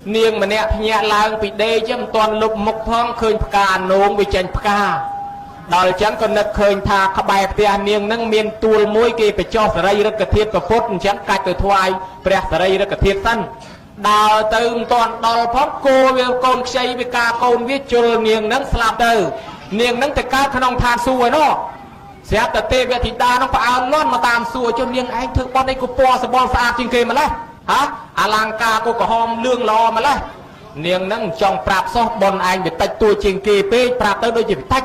niềng mà nè nhẹ lang bị đê chứ toàn lục mục phong khơi cả nông bị chèn cả đòi chẳng còn nực khơi thà khắp bài tia niềng nâng miền tuôn mũi kia phải cho sợi rất cần thiết và phốt chẳng cài từ thoại bẹt sợi rất cần thiết săn đào từ toàn đào phong cô với con xây với ca con viết chừa niềng nâng slap từ niềng nâng từ ca khăn ông than xuôi nó sẽ tập tê về thì đa nó phải ăn ngon mà tạm xuôi cho niềng anh thưa con đây của po sẽ bon sa trên kia mà lấy hả lang ca cô có hòm lương lò mà lấy niềng nâng trong prap so bon anh bị tách tua trên kia pe prap tới đôi chỉ bị tách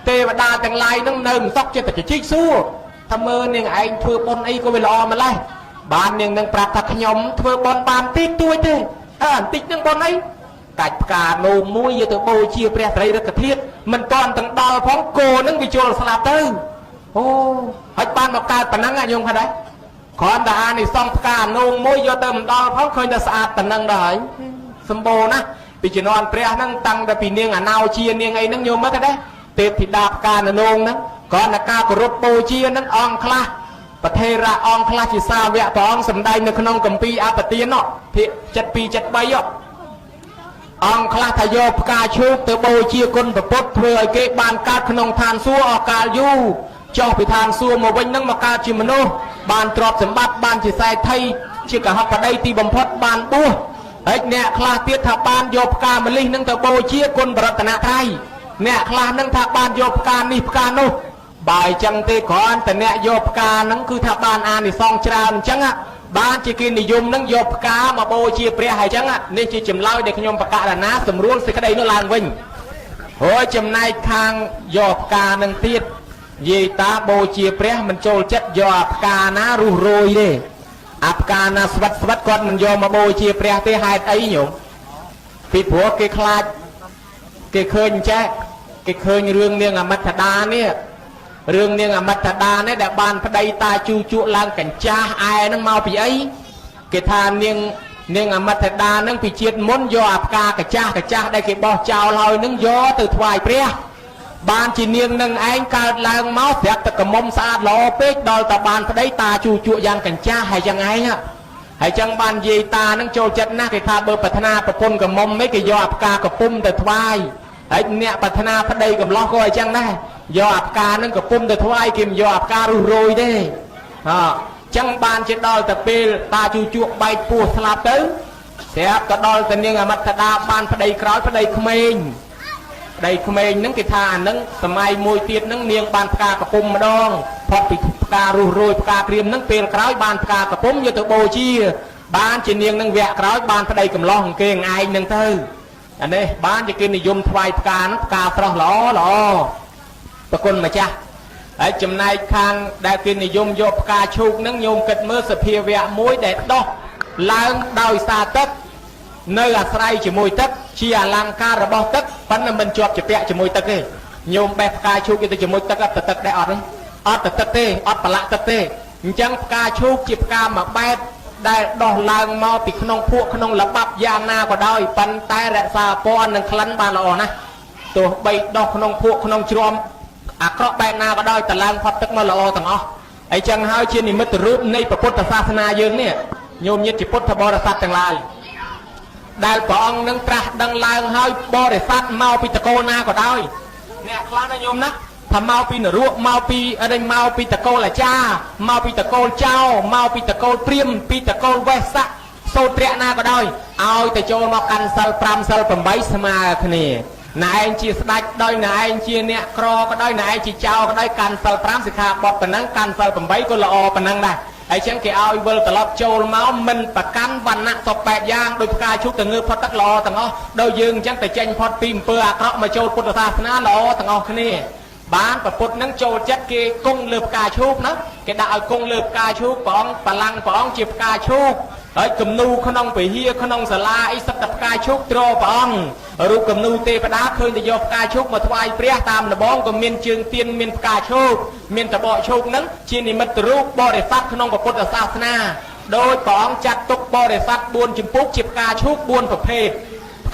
tê và đa thằng lai nâng nâng sóc trên phải chích xua tham mơ niềng anh thưa bon ấy có bị lò mà lấy bạn niềng nâng prap thật nhóm thưa bon bàn tít tôi thế tít nâng bon ấy cạch cả nô mũi như từ bôi chia pre đây rất cần thiết mình toàn thằng đào phóng cô nâng bị chôn sạp tư ô hết ban một ca tận năng nhung hả đấy còn đã này xong cả nô mũi do tầm đào phóng khơi đã sạp tận năng đấy sâm bồ nè bị chỉ non pre nâng tăng đã bị niềng nào chia niềng ấy nâng nhung mất đấy tết thì đạp ca nô nâng còn là ca của rốt bôi chia nâng on klaประเทศละองคลาชิซาเวะตองสำได้ในขนมกัมปีอาปตีนเนาะที่จัดปีจัดใบอ่ะองคลาทายกกาชุกเตโบเชียคนประพฤติเพื่อเก็บบานการขนมทานซัวออกกาอยู่เจ้าไปทานซัวมาวันนั่งมากาจิมโนบานตรอบสมบัติบานจิตใจไทยเชื่อกะฮับประเดี๋ยวตีบำพดบานบัวไอ้เนี่ยคลาเตียถาบานโยบกามลินั่งเตโบเชียคนบรัตนาไทยเนี่ยคลานั่งถาบานโยบกานิพกาโนบ่ายจังเตก่อนแต่เนี่ยโยบกานั่งคือถาบานอานิซองจรามจังอะบ้านจีกินนิยมนั่งโยบกามาโบเชียเปรียหายจังอ่ะนี่จีจำเล่าเด็กยมประกาศนะสมรู้สิกระไดนู่นลานวิ่งโอ้ยจำนายทางโยบกานั่งตีดยีตาโบเชียเปรียมันโจลจัดโยบกานะรูโรยเด้อับกานะสวัสดิ์ก่อนมันโยมาโบเชียเปรียเตหายไอ้หนุ่มปิดหัวเกคลาดเกเคยแจ๊กเกเคยเรื่องเนียงอมัตดาเนี่ยเรื่องเนียงอมัตดาเนี่ยแต่บานพระใดตาจูจุลางกันจ้าไอ้นั่งเมาปีไอ้เกทานเนียงอมัตดานั่งปีเชียดม้นโยอับกากระจ้าได้เก็บบอเจ้าลอยนั่งโยตือถวายเปรี้ยบานจีเนียงนั่งไอ้การลางเมาเสียตะกมมสะอาดล้อเป๊กดอลตะบานพระใดตาจูจุยางกันจ้าให้ยังไงฮะให้จังบานเยตานั่งโจจัดหน้าเกทาเบอร์ปัฒนาประพนกับมมไม่เกยอับกากระปุ่มแต่ถวายไอ้เนี่ยปัฒนาพระใดกับล้อก็ไอ้จังได้ยออับกานั่งกับปุ่มแต่ถวายกิมยออับการุโรยได้จังบานจะดอลแต่เปลตาจูจุใบปูสลับตึ้งเสียบก็ดอลแต่เนียงอมัตดาบานพระใดคราวพระใดเขมรใดเขมรนั่งกิธานั่งสมัยมวยเตียนนั่งเนียงบานกากระปุ่มมาดองพอปิดการุโรยกาเตรียมนั่งเปลคราวบานกากระปุ่มอยู่ตัวโบชีบานจะเนียงนั่งแวะคราวบานพระใดกำลองเก่งไอ้นั่งเธออันนี้บ้านจะกินนิยมถวายกานักกาฟรอหล่อตะกนมาจ้าไอ้จำนายคางได้กินนิยมโยบกาชุกนั่งโยมกิดเมื่อสเพียเวะมวยแดดดอกล้างดาวซาตักเนื้อใส่จมูกตักเชียลังการระบอบตักปั้นน้ำมันจวบจะเปะจมูกตักเลยโยมแบบกาชุกกินจมูกตักตักได้อดเลยอดตักเตอดปละตักเตจังกาชุกจิบกามาแบบได้ดอกลางมาปิดขนมพวกขนมระบับยางนาก็ได้ปันไตแระซาปอนหนึ่งคลันบานละอ่อนนะตัวใบดอกขนมพวกขนมจอมอักษ์ใบนาก็ได้แต่ลางพัดตึกมาละอ่อนต่างอ๋อไอ้จังหาเชียนิมิตรูปในพระพุทธศาสนาเยอะเนี่ยโยมยึดจิพุทธบริษัทต่างหลายได้ปองนังตราดังลางให้บริษัทเมาปิตะโกนาก็ได้เนี่ยคลานะโยมนะทำเมาปีนรั่วเมาปีอะไรเมาปีตะโกละจ้าเมาปีตะโกเจ้าเมาปีตะโกเปรี้ยมปีตะโกเวสะโซเตรียนาก็ได้เอาแต่โจมากันสัลปรามสัลปมใบสมาคณีนายจีสดัดได้นายจีเนี่ยครอก็ได้นายจีเจ้าก็ได้กันสัลปรามสิขาบอดปนังกันสัลปมใบก็ละอปนังได้ไอ้เช่นเกี่ยวเวลตลอดโจเมามันประกันวันนักตบแปดย่างโดยกายชุกแต่เงือพอตักรอต่างอ๋อโดยยืงจังแต่เจนพอปีมเปลือกเขามาโจพุทธศาสนารอต่างอ๋อคณีบ้านประพุทธนั่งโจจัดเกกงเลือบกาชุกนะเกดเอากงเลือบกาชุกปองปลังปองจีบกาชุกไอ้กำนูขนมไปเฮียขนมสลาไอ้สัตว์กาชุกโตรปองรูปกำนูเตปดาเคยจะยกกาชุกมาถวายเปรี้ยตามระบ้องก็เมียนเชิงเตียนเมียนกาชุกเมียนตะบอชุกนั้นชีนิมัตรูปบริษัทขนมประพุทธศาสนาโดยปองจัดตกบริษัทบุญจิมปุกจีบกาชุกบุญประเภท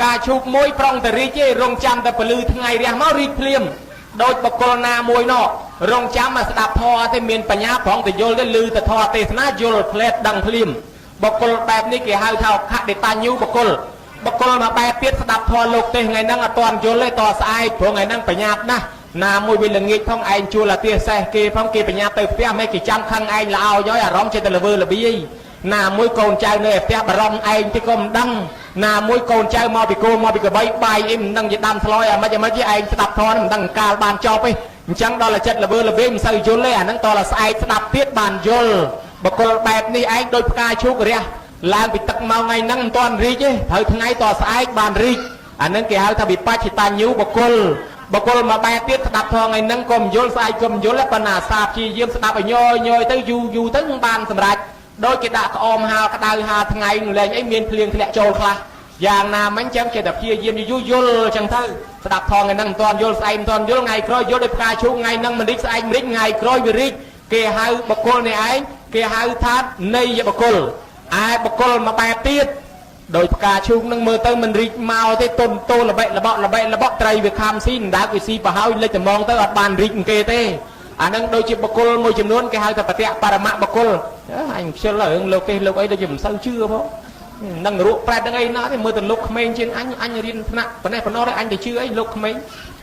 กาชุกมวยปรองแต่รีเจรงจำแต่ปลือทั้งไงเรียมารีเพลียมโดยบกลนามวยนอกรงจำมาสดับทอที่เมียนปัญญาของแต่โยลได้ลือแต่ทอเตสนาโยลเพลดดังพลิมบกลแบบนี้เกี่ยวกับเท่าขะเดตาญูบกล បកគលមកបែបទៀតស្ដាប់ធម៌លោកទេថ្ងៃហ្នឹងអត់ទាន់យល់ទេតស្អែកព្រោះថ្ងៃហ្នឹងប្រញាប់ណាស់ណាមួយវាល្ងាចផងឯងជួលអាទាសេះគេផងគេប្រញាប់ទៅផ្ទះមិនគេចាំខឹងឯងល្អយអារម្មណ៍ចិត្តទៅល្វើល្បៀយណាមួយកូនចៅនៅឯផ្ទះបារម្ភឯងទីក៏មិនដឹងណាមួយកូនចៅមកពីគោមកពីកបីបាយអីមិនដឹងជាដាំឆ្លោយអាម៉េចឯងស្ដាប់ធម៌មិនដឹងកាលបានចប់ទេអញ្ចឹងដល់តែចិត្តល្វើល្បៀយមិនសូវយល់ទេអាហ្នឹងតតែស្អែកស្ដាប់ទៀតបានយល់បកគលបែបនេះឯងដោយផ្កាឈូករះឡើងពីទឹកមកថ្ងៃហ្នឹងមិនទាន់រីកទេត្រូវថ្ងៃតស្អែកបានរីកអាហ្នឹងគេហៅថាវិបច្ចតាញូបកគលមកបែបទៀតស្ដាប់ធម៌ថ្ងៃហ្នឹងក៏មិនយល់ស្អែកក៏មិនយល់ប៉ុន្តែសាព្យាយាមស្ដាប់ឲ្យញយទៅយូរទៅនឹងបានសម្រេចដូចគេដាក់ក្អមហាលក្តៅហាលថ្ងៃនឹងលែងអីមានភ្លៀងធ្លាក់ចូលខ្លះយ៉ាងណាមិញចឹងចេះតែព្យាយាមយូរយល់ចឹងទៅស្ដាប់ថងថ្ងៃហ្នឹងមិនទាន់យល់ស្អែកមិនទាន់យល់ថ្ងៃក្រោយយល់ដោយផ្កាឈូកថ្ងៃហ្នឹងមិនរីកស្អែកមិនរីកថ្ងៃក្រោយវារីកគេហៅបកគលនេះឯងគេហៅថានៃបកគលឯបកគលមកបែបទៀតដោយផ្កាឈូកនឹងមើលទៅមិនរីកមកទេតុនតូល្បិល្បក់ត្រីវាខំស៊ីមិនដើកវាស៊ីប្រហើយលេចតែมองទៅអត់បានរីកគេទេអានឹងដូចជាបកគលមួយចំនួនគេហៅថាបតៈបរមៈបកគលអញខ្ជិលរឿងលោកទេលោកអីដូចជាមិនសូវជឿផងនឹងរੂប្រែតនឹងអីណាទេមើលទៅលោកក្មេងជាងអញរៀនថ្នាក់ប៉ុណ្ណេះប៉ុណ្ណោះទេអញទៅជឿអីលោកក្មេង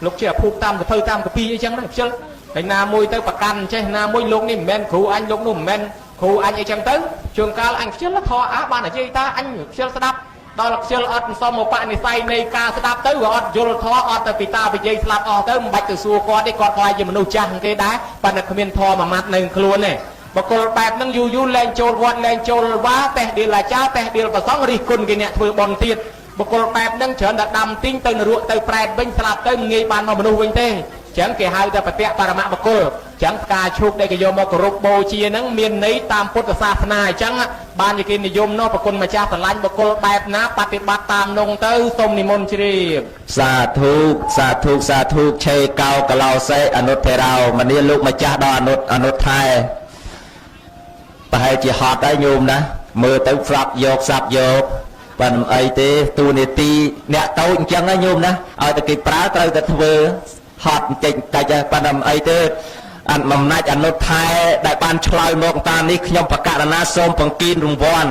លោកជាភូមិតាមទៅតាមកពីអីចឹងដែរខ្ជិលហើយណាមួយទៅប្រកាន់ចេះណាមួយលោកនេះមិនមែនគ្រូអញលោកនោះមិនមែនគ្រូអញអីចឹងទៅជួនកាលអញខ្ជិលខអះបាននិយាយថាអញខ្ជិលស្ដាប់ដល់ខ្ជិលអត់សមមកបនិស័យនៃការស្ដាប់ទៅវាអត់យល់ធម៌អត់ទៅពីតាវិជ័យស្លាប់អស់ទៅមិនបាច់ទៅសួរគាត់ទេគាត់ខ្លាចជាមនុស្សចាស់គេដែរប៉ុន្តែគ្មានធម៌មួយម៉ាត់នៅខ្លួនទេបកគលបែបហ្នឹងយូរលែងចូលវត្តលែងចូលវ៉ាតេះដៀលអាចារ្យតេះដៀលប្រសងរិះគន់គេអ្នកធ្វើបន់ទៀតបកគលបែបហ្នឹងច្រើនតែដាំទីងទៅនរកទៅប្រែតវិញស្លាប់ទៅមិនងាយបានមកមនុស្សវិញទេចឹងគេហៅថាបតៈបរមៈបកគលចឹងផ្កាឈូកដែលគេយកមកគោរពបូជាហ្នឹងមានន័យតាមពុទ្ធសាសនាអញ្ចឹងបានគេនិយមនោះប្រគុណម្ចាស់ស្រឡាញ់បកគលបែបណាបប្រតិបត្តិតាមនោះទៅសូមនិមន្តជ្រាបសាធុឆេកោកឡោសេអនុធិរោមនាលោកម្ចាស់ដល់អនុថែប្រហែលជាហត់ហើយញោមណាមើលទៅស្រាប់យកប៉ុន្តែអីទេទូនីតិអ្នកតូចអញ្ចឹងណាញោមណាឲ្យតែគេប្រើត្រូវតែធ្វើហត់បន្តិចប៉ុន្តែអីទេអំណាចអនុថែដែលបានឆ្លើយមកតាមនេះខ្ញុំបកករណាសូមបង្គានរង្វាន់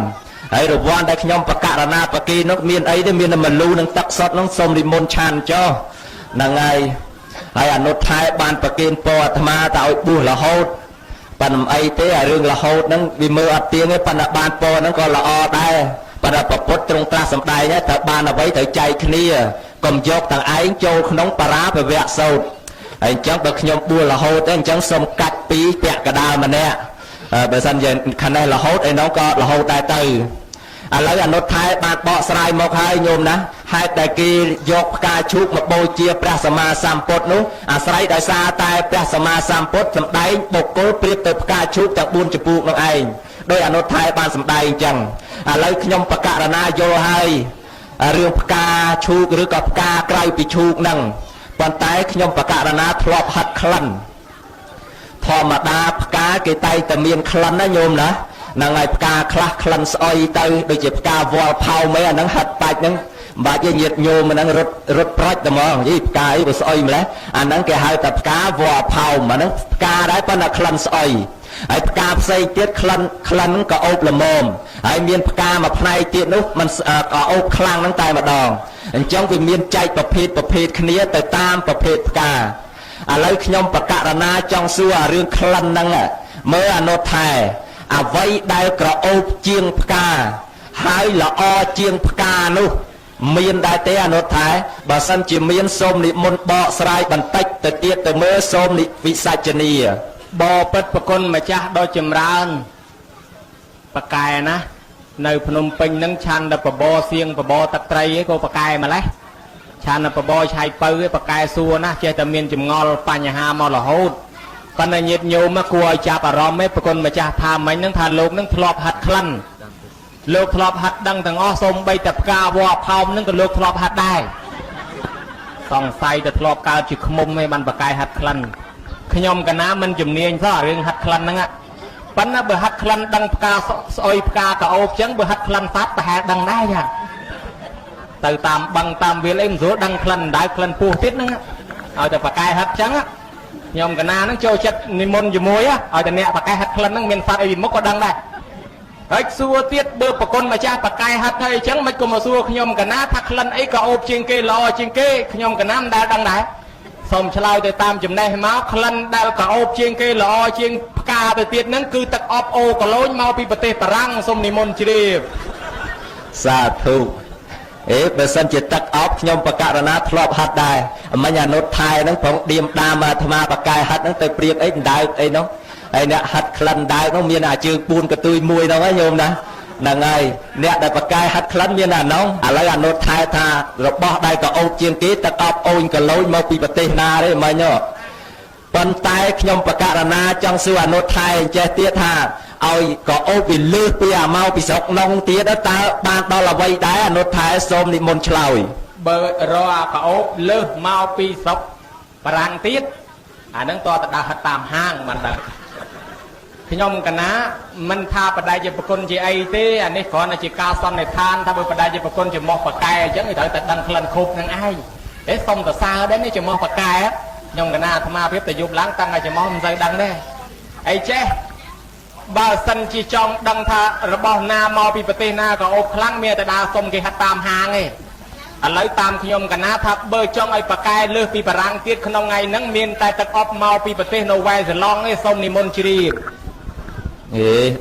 ហើយរង្វាន់ដែលខ្ញុំបកករណាបកីនោះមានអីទេមានតែមលូនឹងទឹកសុតនោះសូមនិមន្តឆានចុះហ្នឹងហើយអនុថែបានបកីនពរអាត្មាទៅឲ្យបួសរហូតប៉ុន្តែអីទេអារឿងរហូតហ្នឹងវាមើលអត់ទៀងទេប៉ុន្តែបានពរហ្នឹងក៏ល្អដែរប៉ុន្តែប្រពុតទ្រង់ត្រាស់សម្ដែងទៅបានអ្វីត្រូវចែកគ្នាកុំយកទាំងឯងចូលក្នុងបរាភវៈសោតហើយអញ្ចឹងបើខ្ញុំបួលរហូតទេអញ្ចឹងសូមកាត់ពីពាក់កដាលម្នាក់បើសិនជាខាងនេះរហូតឯនោះក៏រហូតដែរទៅឥឡូវអនុថែបានបកស្រាយមកហើយញោមណាហេតុតែគេយកផ្កាឈូកមកបូជាព្រះសម្មាសម្ពុទ្ធនោះអាស្រ័យដោយសារតែព្រះសម្មាសម្ពុទ្ធសម្ដែងបុគ្គលប្រៀបទៅផ្កាឈូកទាំង4ចំពោះនោះឯងដោយអនុថែបានសម្ដែងអញ្ចឹងឥឡូវខ្ញុំបកករណាយល់ហើយរឿងផ្កាឈូកឬក៏ផ្កាក្រៅពីឈូកហ្នឹងប៉ុន្តែខ្ញុំបកករណាធ្លាប់ហាត់ក្លិនធម្មតាផ្កាគេតែងតែមានក្លិនណាញោមណាហ្នឹងហើយផ្កាខ្លះក្លិនស្អុយទៅដូចជាផ្កាវល់ផោមអីអាហ្នឹងហាត់បាច់ហ្នឹងបាច់ញាតញោមហ្នឹងរត់ប្រាច់តែហ្មងយីផ្កាអីវាស្អុយម្លេះអាហ្នឹងគេហៅថាផ្កាវល់ផោមអាហ្នឹងផ្កាដែរប៉ុន្តែក្លិនស្អុយហើយផ្កាផ្សេងទៀតក្លិនក៏អូបល្មមហើយមានផ្កាមួយផ្នែកទៀតនោះมันក៏អូបខ្លាំងហ្នឹងតែម្ដងអញ្ចឹងវាមានចែកប្រភេទគ្នាទៅតាមប្រភេទផ្កាឥឡូវខ្ញុំបកករណាចង់សួររឿងក្លិនហ្នឹងមើលអនុថែអ្វីដែលក្រអូបជាងផ្កាហើយល្អជាងផ្កានោះមានដែរទេអនុថែបើសិនជាមានសូមនិមន្តបកស្រាយបន្តិចទៅទៀតទៅមើលសូមនិវិសច្ចនីបពិតប្រគុណម្ចាស់ដ៏ចម្រើនបកែណានៅភ្នំពេញហ្នឹងឆានតែបបសៀងបបទឹកត្រីឯងក៏បកែម្លេះឆានតែបបឆៃពៅឯងបកែសួរណាចេះតែមានចម្ងល់បញ្ហាមករហូតប៉ុន្តែញាតិញោមគួរឲ្យចាប់អារម្មណ៍ឯងប្រគុណម្ចាស់ថាមិញហ្នឹងថាលោកហ្នឹងធ្លាប់ហាត់ក្លិនលោកធ្លាប់ហាត់ដឹងទាំងអស់សូម្បីតែផ្កាវល្លិផោមហ្នឹងក៏លោកធ្លាប់ហាត់ដែរសង្ស័យតែធ្លាប់កើតជាឃ្មុំឯងបានបកែហាត់ក្លិនខ្ញុំកណាមិនជំនាញសោះរឿងហាត់ក្លិនហ្នឹងប៉ុន្តែបើហាត់ក្លិនដឹងផ្កាស្អុយផ្កាកោបចឹងបើហាត់ក្លិនសត្វប្រហែលដឹងដែរចាទៅតាមបឹងតាមវាលអីមិនស្រួលដឹងក្លិនដៅក្លិនពោះទៀតហ្នឹងឲ្យតែបកែហាត់ចឹងខ្ញុំកណាហ្នឹងចូលចិត្តនិមន្តជាមួយឲ្យតែអ្នកបកែហាត់ក្លិនហ្នឹងមានសត្វអីមុខក៏ដឹងដែរ ហើយសួរទៀតបើប្រគុណម្ចាស់បកាយហាត់ហើយអញ្ចឹងមិនក៏មកសួរខ្ញុំកណាថាក្លិនអីក៏អូបជាងគេល្អជាងគេខ្ញុំកណាមិនដែលដឹងដែរសូមឆ្លើយទៅតាមចំណេះមកក្លិនដែលក៏អូបជាងគេល្អជាងផ្កាទៅទៀតហ្នឹងគឺទឹកអប់អូកឡូញមកពីប្រទេសបារាំងសូមនិមន្តជ្រាបសាធុបើសិនជាទឹកអប់ខ្ញុំបករណាធ្លាប់ហាត់ដែរមិញអនុថែហ្នឹងផងឌៀមដាមអាត្មាបកាយហាត់ហ្នឹងទៅព្រៀបអីដើកអីនោះហើយអ្នកហាត់ក្លិនដើកនោះមានអាជើង4កន្ទុយមួយហ្នឹងញោមណាហ្នឹងហើយអ្នកដែលបកាយហាត់ក្លិនមានអានោះឥឡូវអនុថែថារបស់ដែលក៏អូបជាងគេទឹកអប់អូនកឡូញមកពីប្រទេសណាទេមិញប៉ុន្តែខ្ញុំបករណាចង់សួរអនុថែចេះទៀតថាឲ្យក៏អូបពីលើសពីអាមកពីស្រុកនងទៀតតើបានដល់អ្វីដែរអនុថែសូមនិមន្តឆ្លើយបើរកអាក៏អូបលើសមកពីស្រុកបារាំងទៀតអានឹងតើទៅដើរហិតតាមហាងមិនដឹងខ្ញុំកណាមិនថាបដិជាប្រគុណជាអីទេអានេះគ្រាន់តែជាការសន្និដ្ឋានថាបើបដិជាប្រគុណជាមកបកែអញ្ចឹងត្រូវតែដឹងក្លិនខូបនឹងឯងទេសុំតសើដែរនេះជាមកបកែខ្ញុំកណាអាត្មាភាពទៅយប់ឡើងតាំងតែជាមកមិនសូវដឹងទេអីចេះបើសិនជាចង់ដឹងថារបស់ណាមកពីប្រទេសណាក៏អូបខ្លាំងមានតែដើរសុំគេហាត់តាមហាងទេឥឡូវតាមខ្ញុំកណាថាបើចង់ឲ្យបកែលើសពីបារាំងទៀតក្នុងថ្ងៃហ្នឹងមានតែទឹកអប់មកពីប្រទេសនូវែលសេឡង់ទេសូមនិមន្តជ្រាប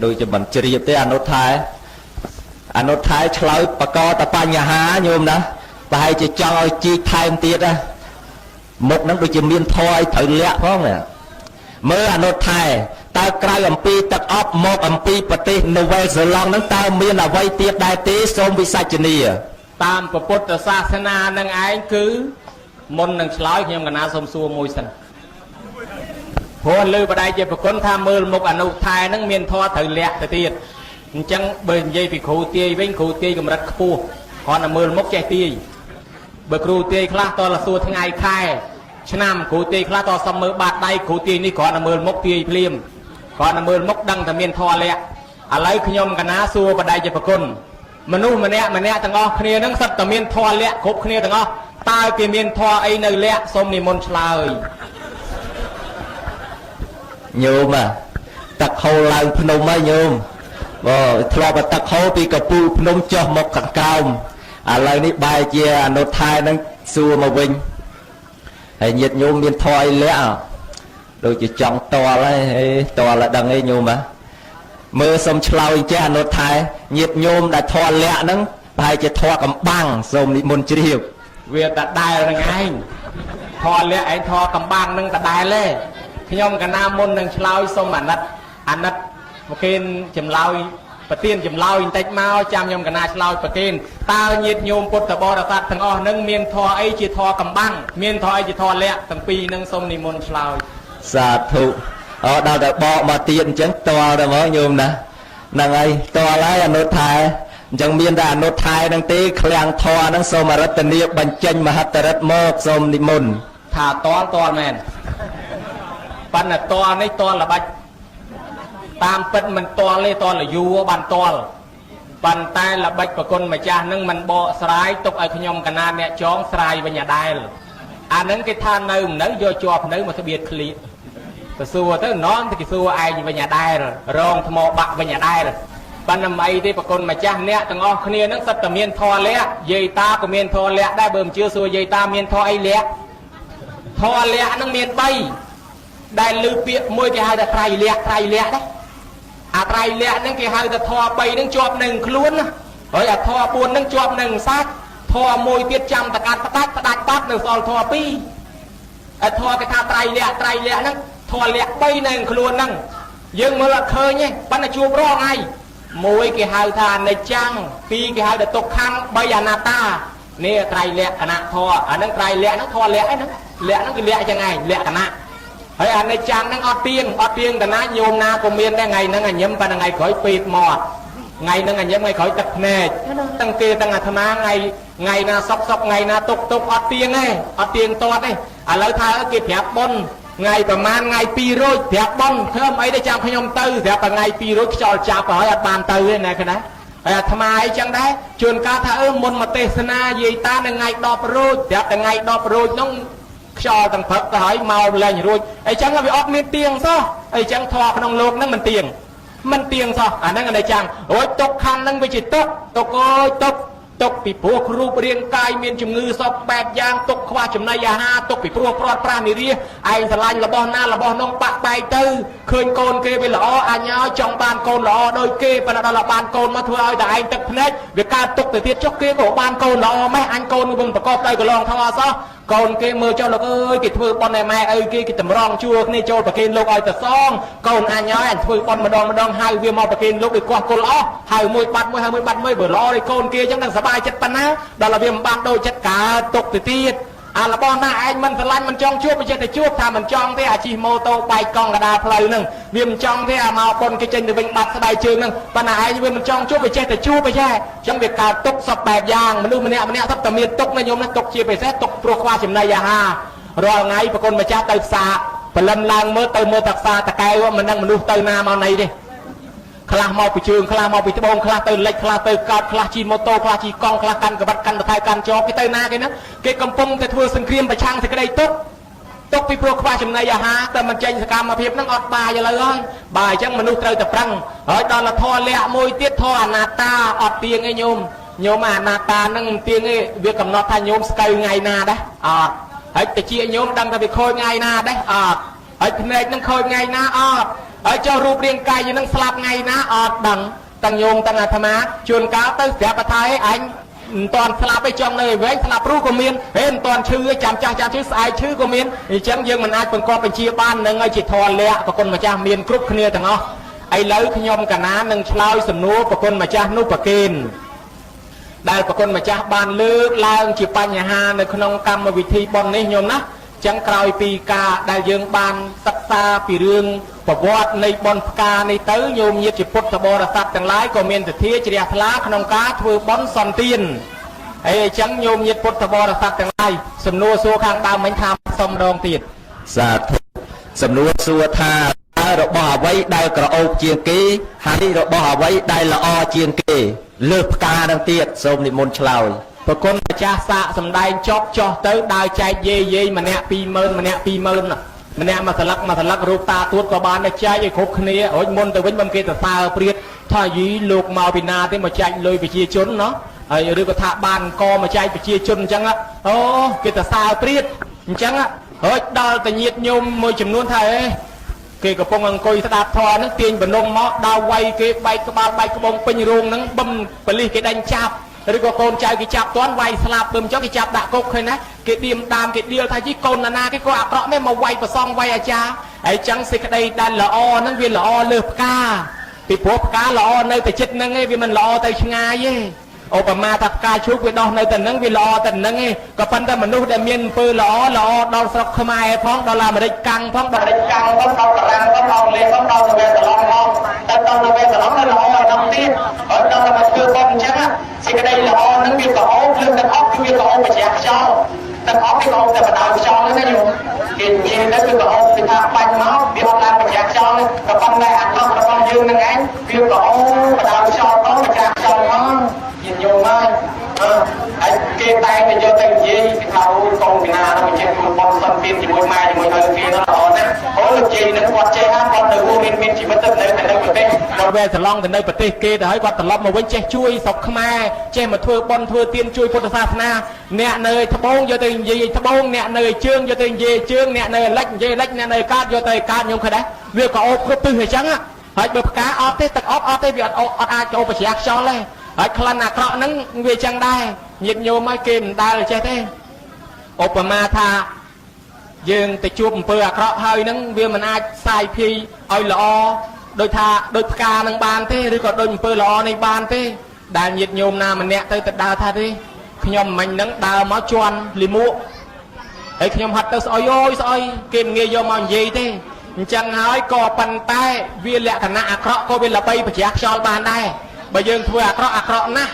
ដូចជាមិនជ្រាបទេអនុថែឆ្លើយបកតបញ្ហាញោមណាប្រហែលជាចង់ឲ្យជីកថែមទៀតណាមុខហ្នឹងដូចជាមានធរឲ្យត្រូវលាក់ផងណាមើលអនុថែតើក្រៅអំពីទឹកអប់មកអំពីប្រទេសនូវែលសេឡង់ហ្នឹងតើមានអ្វីទៀតដែរទេសូមវិសាចនាតាមពុទ្ធសាសនានឹងឯងគឺមុននឹងឆ្លើយខ្ញុំកណាសូមសួរមួយសិនព្រោះលើបដិជាប្រគុណថាមើលមុខអនុថែហ្នឹងមានធម៌ត្រូវលាក់ទៅទៀតអញ្ចឹងបើនិយាយពីគ្រូទាយវិញគ្រូទាយកម្រិតខ្ពស់គ្រាន់តែមើលមុខចេះទាយបើគ្រូទាយខ្លះតរសួរថ្ងៃខែឆ្នាំគ្រូទាយខ្លះតសុំមើលបាតដៃគ្រូទាយនេះគ្រាន់តែមើលមុខទាយភ្លាមគ្រាន់តែមើលមុខដឹងតែមានធម៌លាក់ឥឡូវខ្ញុំកណាសួរបដិជាប្រគុណមនុស្សម្នាក់ទាំងអស់គ្នាហ្នឹងសិតតែមានធម៌លាក់គ្រប់គ្នាទាំងអស់តើគេមានធម៌អីនៅលាក់សូមនិមន្តឆ្លើយញោមទឹកហូរឡើងភ្នំហើយញោមធ្លាប់ទឹកហូរពីកពូលភ្នំចុះមកខាងក្រោមឥឡូវនេះបែរជាអនុថែនឹងសួរមកវិញហើយញាតិញោមមានធម៌អីលាក់ដូចជាចង់តល់ហើយតល់ដល់ដឹងអីញោមមើលសុំឆ្លើយចេះអនុថែញាតិញោមដែលធម៌លាក់ហ្នឹងប្រហែលជាធម៌កំបាំងសូមនិមន្តជ្រាបវាតដែលនឹងឯងធម៌លាក់ឯងធម៌កំបាំងនឹងតដែលទេខ្ញុំកណាមុននឹងឆ្លើយសូមអាណិតប្រគេនចម្លើយប្រទានចម្លើយបន្តិចមកចាំខ្ញុំកណាឆ្លើយប្រគេនតើញាតិញោមពុទ្ធបរិស័ទទាំងអស់នឹងមានធម៌អីជាធម៌កំបាំងមានធម៌អីជាធម៌លាក់ទាំងពីរនឹងសូមនិមន្តឆ្លើយសាធុដល់តែបកមកទៀតអញ្ចឹងតល់ទៅមកញោមណាហ្នឹងហើយតល់ហើយអនុថែអញ្ចឹងមានតែអនុថែហ្នឹងទេឃ្លាំងធម៌ហ្នឹងសូមអរិទ្ធនាបញ្ចេញមហិទ្ធិរិទ្ធមកសូមនិមន្តថាតល់មែនប៉ុន្តែតល់នេះតល់ល្បិចតាមពិតមិនតល់ទេតល់លយូបានតល់ប៉ុន្តែល្បិចប្រគុណម្ចាស់នឹងមិនបកស្រាយទុកឲ្យខ្ញុំកណាអ្នកចងស្រាយវិញអាដែលអានឹងគេថានៅយកជាប់នៅមកស្បៀតឃ្លៀកទៅសួរទៅនំទៅគេសួរឯងវិញអាដែលរងថ្មបាក់វិញអាដែលប៉ុន្តែមិនអីទេប្រគុណម្ចាស់អ្នកទាំងអស់គ្នានឹងសិតតែមានធម៌លក្ខយាយតាក៏មានធម៌លក្ខដែរបើមិនជឿសួរយាយតាមានធម៌អីលក្ខធម៌លក្ខនឹងមាន3ដែលឮពាក្យមួយគេហៅថាត្រៃលក្ខដែរអាត្រៃលក្ខហ្នឹងគេហៅថាធម៌3ហ្នឹងជាប់នឹងខ្លួនណាហើយអាធម៌4ហ្នឹងជាប់នឹងសាច់ធម៌1ទៀតចាំតកាត់ផ្ដាច់បាត់នៅសល់ធម៌2អាធម៌គេថាត្រៃលក្ខហ្នឹងធម៌លក្ខ3នៅខ្លួនហ្នឹងយើងមើលអត់ឃើញទេប៉ុន្តែជួបរងហើយ1គេហៅថាអនិច្ចំ2គេហៅថាទុក្ខំ3អនត្តានេះត្រៃលក្ខណៈធម៌អាហ្នឹងត្រៃលក្ខហ្នឹងធម៌លក្ខហ្នឹងលក្ខហ្នឹងគឺលក្ខយ៉ាងឯងលក្ខណៈហើយអនិច្ចំហ្នឹងអត់ទៀងតាណាញោមណាក៏មានដែរថ្ងៃហ្នឹងអញញឹមប៉ុន្តែថ្ងៃក្រោយពេកមកថ្ងៃហ្នឹងអញញឹមថ្ងៃក្រោយទឹកភ្នែកទាំងគេទាំងអាត្មាថ្ងៃណាសុកថ្ងៃណាទុកអត់ទៀងទេអត់ទៀងតតទេឥឡូវថាគេប្រាប់ប៉ុនថ្ងៃប្រហែលថ្ងៃ200ប្រាប់ប៉ុនធ្វើអីទៅចាំខ្ញុំទៅប្រាប់តែថ្ងៃ200ខ្យល់ចាប់ហើយអត់បានទៅទេណាគេណាហើយអាត្មាអីចឹងដែរជួនកាលថាមុនមកទេសនាយាយតានៅថ្ងៃ10រោចប្រាប់តែថ្ងៃ10រោចហ្នឹងខ្យល់ទាំងព្រឹកទៅហើយមកលែងរួចអីចឹងវាអត់មានទៀងសោះអីចឹងធម៌ក្នុងលោកហ្នឹងមិនទៀង មិនទៀងសោះអាហ្នឹងអីចាំងអូយទុកខាងហ្នឹងវាជាទុកអូយទុកពីព្រោះរូបរាងកាយមានជំងឺសពបែបយ៉ាងទុកខ្វះចំណីអាហារទុកពីព្រោះព្រាត់ប្រាសនារីឯងស្រឡាញ់របស់ណារបស់នោះបាក់បែកទៅឃើញកូនគេវាល្អអញឲ្យចង់បានកូនល្អដូចគេប៉ុន្តែដល់បានកូនមកធ្វើឲ្យតែឯងទឹកភ្នែកវាកើតទុកទៅទៀតចុះគេក៏បានកូនល្អម៉េះអញកូននឹងប្រកបដោយកន្លងធម៌សោះកូនគេមើលចុះលោកអើយគេធ្វើប៉ុនឯម៉ែអើយគេតម្រង់ជួគ្នាចូលប្រគេនលោកឲ្យទៅសងកូនអញឲ្យអញធ្វើប៉ុនម្ដងហៅវាមកប្រគេនលោកដូចកោះគុលអស់ហៅមួយបាត់មួយបើល្អឯកូនគេអញ្ចឹងនឹងសប្បាយចិត្តប៉ុណ្ណាដល់វាមិនបានដូចចិត្តកើតទុកទៅទៀតអារបស់ណាឯងមិនស្រឡាញ់មិនចង់ជួបមិនចេះតែជួបថាមិនចង់ទេអាជិះម៉ូតូបែកកង់កដាលផ្លូវហ្នឹងវាមិនចង់ទេអាមកប៉ុនគេចេញទៅវិញបាត់ស្បែកជើងហ្នឹងប៉ុន្តែឯងវាមិនចង់ជួបវាចេះតែជួបអីចេះអញ្ចឹងវាកើតទុកសពបែបយ៉ាងមនុស្សម្នាក់សពតែមានទុកណាញោមណាទុកជាពិសេសទុកព្រោះខ្វះចំណីអាហាររាល់ថ្ងៃប្រគុណម្ចាស់ទៅផ្សារព្រលឹមឡើងមើលទៅមើលតាផ្សារតកែវមិនដឹងមនុស្សទៅណាមកណីទេខ្លះមកពីជើងខ្លះមកពីត្បូងខ្លះទៅលិចខ្លះទៅកោតខ្លះជិះម៉ូតូខ្លះជិះកង់ខ្លះកាន់ក្បាត់កាន់តថៅកាន់ចោគេទៅណាគេណាគេកំពុងតែធ្វើសង្គ្រាមប្រឆាំងសេចក្តីទុកពីព្រោះខ្វះចំណីអាហារតែមិនចេញសកម្មភាពហ្នឹងអត់បាយឥឡូវហើយបាយអញ្ចឹងមនុស្សត្រូវតែប្រឹងហើយដល់ធម៌លក្ខមួយទៀតធម៌អនាត្តាអត់ទៀងឯងញោមអនាត្តាហ្នឹងមិនទៀងទេវាកំណត់ថាញោមស្កូវថ្ងៃណាដែរអត់ហើយតិចញោមដឹងថាវាខូចថ្ងៃណាដែរអត់ហើយភ្នែកហ្នឹងខូចថ្ងៃណាអត់ហើយចុះរូបរាងកាយយើងនឹងស្លាប់ថ្ងៃណាអត់ដឹងទាំងញោមទាំងអាត្មាជួនកាលទៅប្រាប់ថាអញមិនតាន់ស្លាប់ឯងចង់នៅឯវិញស្លាប់ព្រោះក៏មានហេមិនតាន់ឈឺឯងចាំចាស់ឈឺស្អែកឈឺក៏មានអញ្ចឹងយើងមិនអាចបង្កប់បញ្ជាបាននឹងឲ្យជាធរលក្ខប្រគុណម្ចាស់មានគ្រប់គ្នាទាំងអស់ឥឡូវខ្ញុំកណានឹងឆ្លើយសំណួរប្រគុណម្ចាស់នោះប្រគេនដែលប្រគុណម្ចាស់បានលើកឡើងជាបញ្ហានៅក្នុងកម្មវិធីបុណ្យនេះញោមណាចឹងក្រោយពីការដែលយើងបានសិក្សាពីរឿងប្រវត្តិនៃបុណ្យផ្កានេះទៅញោមញាតិជាពុទ្ធបរិស័ទទាំងឡាយក៏មានទិធាជ្រះថ្លាក្នុងការធ្វើបុណ្យសន្តានហើយអញ្ចឹងញោមញាតិពុទ្ធបរិស័ទទាំងឡាយសំណួរសួរខាងដើមមិញថាសុំម្ដងទៀតសាធុសំណួរសួរថារបស់អ្វីដែលក្រអូបជាងគេហើយរបស់អ្វីដែលល្អជាងគេលើសផ្កានឹងទៀតសូមនិមន្តឆ្លើយប្រគុណម្ចាស់សាកសំដែងចប់ចោះទៅដើរចែកយាយម្នាក់20000ម្នាក់20000ម្នាក់មួយស្លឹករូបតាទួតក៏បានតែចែកឲ្យគ្រប់គ្នារួចមុនទៅវិញបើគេទៅសើព្រាតថាយីលោកមកពីណាទេមកចែកលុយប្រជាជនណោះហើយឬក៏ថាបានកមកចែកប្រជាជនអញ្ចឹងអូគេទៅសើព្រាតអញ្ចឹងរួចដល់តែញាតញោមមួយចំនួនថាគេកំពុងអង្គុយស្ដាប់ធម៌ហ្នឹងទាញបំណងមកដល់វាយគេបែកក្បាលបែកក្បូងពេញរោងហ្នឹងបឹមប៉លិសគេដេញចាប់ឬក៏កូនចៅគេចាប់តាន់វាយស្លាប់ទៅចុះគេចាប់ដាក់គុកឃើញណាគេឌៀមតាមគេឌៀលថាជីកូនណាគេក៏អាក្រក់ដែរមកវាយប្រសងវាយអាចារ្យហើយចឹងសេចក្តីដែលល្អហ្នឹងវាល្អលើសផ្កាពីព្រោះផ្កាល្អនៅតែចិត្តហ្នឹងឯងវាមិនល្អទៅឆ្ងាយទេឧបមាថាផ្កាឈូកវាដោះនៅតែហ្នឹងវាល្អតែហ្នឹងឯងក៏ប៉ុន្តែមនុស្សដែលមានអំពើល្អដល់ស្រុកខ្មែរផងដល់អាមេរិកកាំងផងដល់អាមេរិកកាំងផងដល់បារាំងផងដល់លេផងដល់វេសឡងផងដល់វេសឡងល្អដល់ទៀតហើយដល់មកធ្វើបុណ្យអញ្ចឹងសេចក្តីល្អហ្នឹងវាក៏អូភ្លើងទាំងអស់គឺវាក៏អូបជ្រះខ្យល់ទាំងអស់វាក៏អូតែបដៅខ្យល់ហ្នឹងណាញោមគេនិយាយទៅគឺក៏អូពីថាបាញ់មកវាអត់ឡើងបជ្រះខ្យល់ក៏ប៉ុន្តែអាកោះរបស់យើងហ្នឹងឯងវាក៏អូបដៅខ្យល់ផងបជ្រះខ្យល់ផងញោមហើយហើយគេតែងតែយកទៅនិយាយពីថាអូកូនពីណាទៅចេះធ្វើបុណ្យសន្តានជាមួយម៉ែជាមួយឪគេនោះល្អណាស់អូលោកជ័យនឹងគាត់ចេះហើយគាត់នៅមានជីវិតទៅនៅប្រទេសគាត់វេសឡងទៅនៅប្រទេសគេទៅហើយគាត់ត្រឡប់មកវិញចេះជួយស្រុកខ្មែរចេះមកធ្វើបុណ្យធ្វើទានជួយពុទ្ធសាសនាអ្នកនៅត្បូងយកទៅនិយាយត្បូងអ្នកនៅជើងយកទៅនិយាយជើងអ្នកនៅលិចនិយាយលិចអ្នកនៅកើតយកទៅកើតញោមឃើញដែរវាក៏អូបគ្រប់ទិសអញ្ចឹងហើយបើផ្កាអត់ទេទឹកអត់ទេវាអត់អាចចូលបជ្រះខ្យល់ទេហើយក្លិនអាក្រក់ហ្នឹងវាចឹងដែរញាតិញោមឲ្យគេមិនដែលចេះទេឧបមាថាយើងទៅជួបអំពើអាក្រក់ហើយហ្នឹងវាមិនអាចផ្សាយភាយឲ្យល្អដោយថាដូចផ្កានឹងបានទេឬក៏ដូចអំពើល្អនេះបានទេដែលញាតិញោមណាម្នាក់ទៅដើរថាទេខ្ញុំមិញហ្នឹងដើរមកជន់លីមួកហើយខ្ញុំហត់ទៅស្អុយអូយស្អុយគេមិនងាយយកមកនិយាយទេអញ្ចឹងហើយក៏ប៉ុន្តែវាលក្ខណៈអាក្រក់ក៏វាល្បីបជ្រះខ្យល់បានដែរបើយើងធ្វើអាក្រក់ណាស់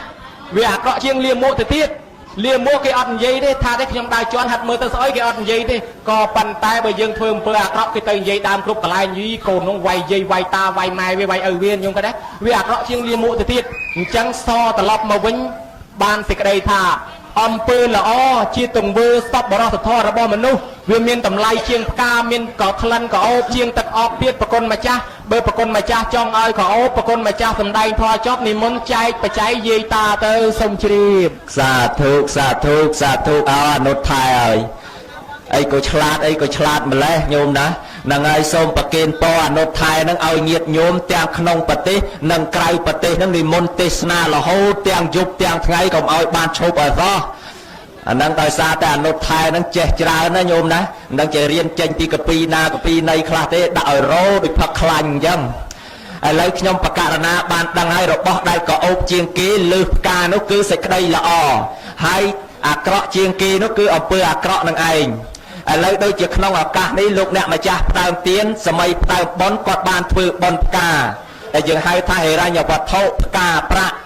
វាអាក្រក់ជាងលាមកទៅទៀតលាមកគេអត់និយាយទេថាទេខ្ញុំដើរជន់ហាត់មើលទៅស្អុយគេអត់និយាយទេក៏ប៉ុន្តែបើយើងធ្វើអំពើអាក្រក់គេទៅនិយាយដើមគ្រប់កន្លែងយីកូននោះវាយយាយវាយតាវាយម៉ែវាវាយឪវាខ្ញុំគាត់ដែរវាអាក្រក់ជាងលាមកទៅទៀតអញ្ចឹងសត្រឡប់មកវិញបានសេចក្តីថា អំពើល្អជាទង្វើសពបរោះធម៌របស់មនុស្សវាមានតម្លៃជាងផ្កាមានក៏ក្លិនក៏អូបជាងទឹកអប់ទៀតប្រគុណម្ចាស់បើប្រគុណម្ចាស់ចង់ឲ្យក៏អូបប្រគុណម្ចាស់សំដែងធម៌ចប់និមន្តចែកបច្ច័យយាយតាទៅសូមជ្រាបសាធុសាធុសាធុអនុថែហើយអីក៏ឆ្លាតម្លេះញោមណានឹងហើយសូមប្រគេនពរអនុថែនឹងឲ្យញាតិញោមទាំងក្នុងប្រទេសនិងក្រៅប្រទេសនឹងនិមន្តទេសនារហូតទាំងយប់ទាំងថ្ងៃកុំឲ្យបានឈប់ឲ្យសោះអានឹងដោយសារតែអនុថែនឹងចេះច្រើនណាញោមណានឹងចេះរៀនចេញពីកពីណាកពីណីខ្លះទេដាក់ឲ្យរោដូចផឹកខ្លាញ់អញ្ចឹងឥឡូវខ្ញុំបកករណាបានដឹងហើយរបស់ដែលក៏អូបជាងគេលើសផ្កានោះគឺសេចក្តីល្អហើយអាក្រក់ជាងគេនោះគឺអំពើអាក្រក់នឹងឯងឥឡូវដូចជាក្នុងឱកាសនេះលោកអ្នកម្ចាស់ផ្ដើមទៀនសម័យផ្ដើមបុណ្យគាត់បានធ្វើបុណ្យផ្កាដែលយើងហៅថាហិរញ្ញវត្ថុផ្កាប្រាក់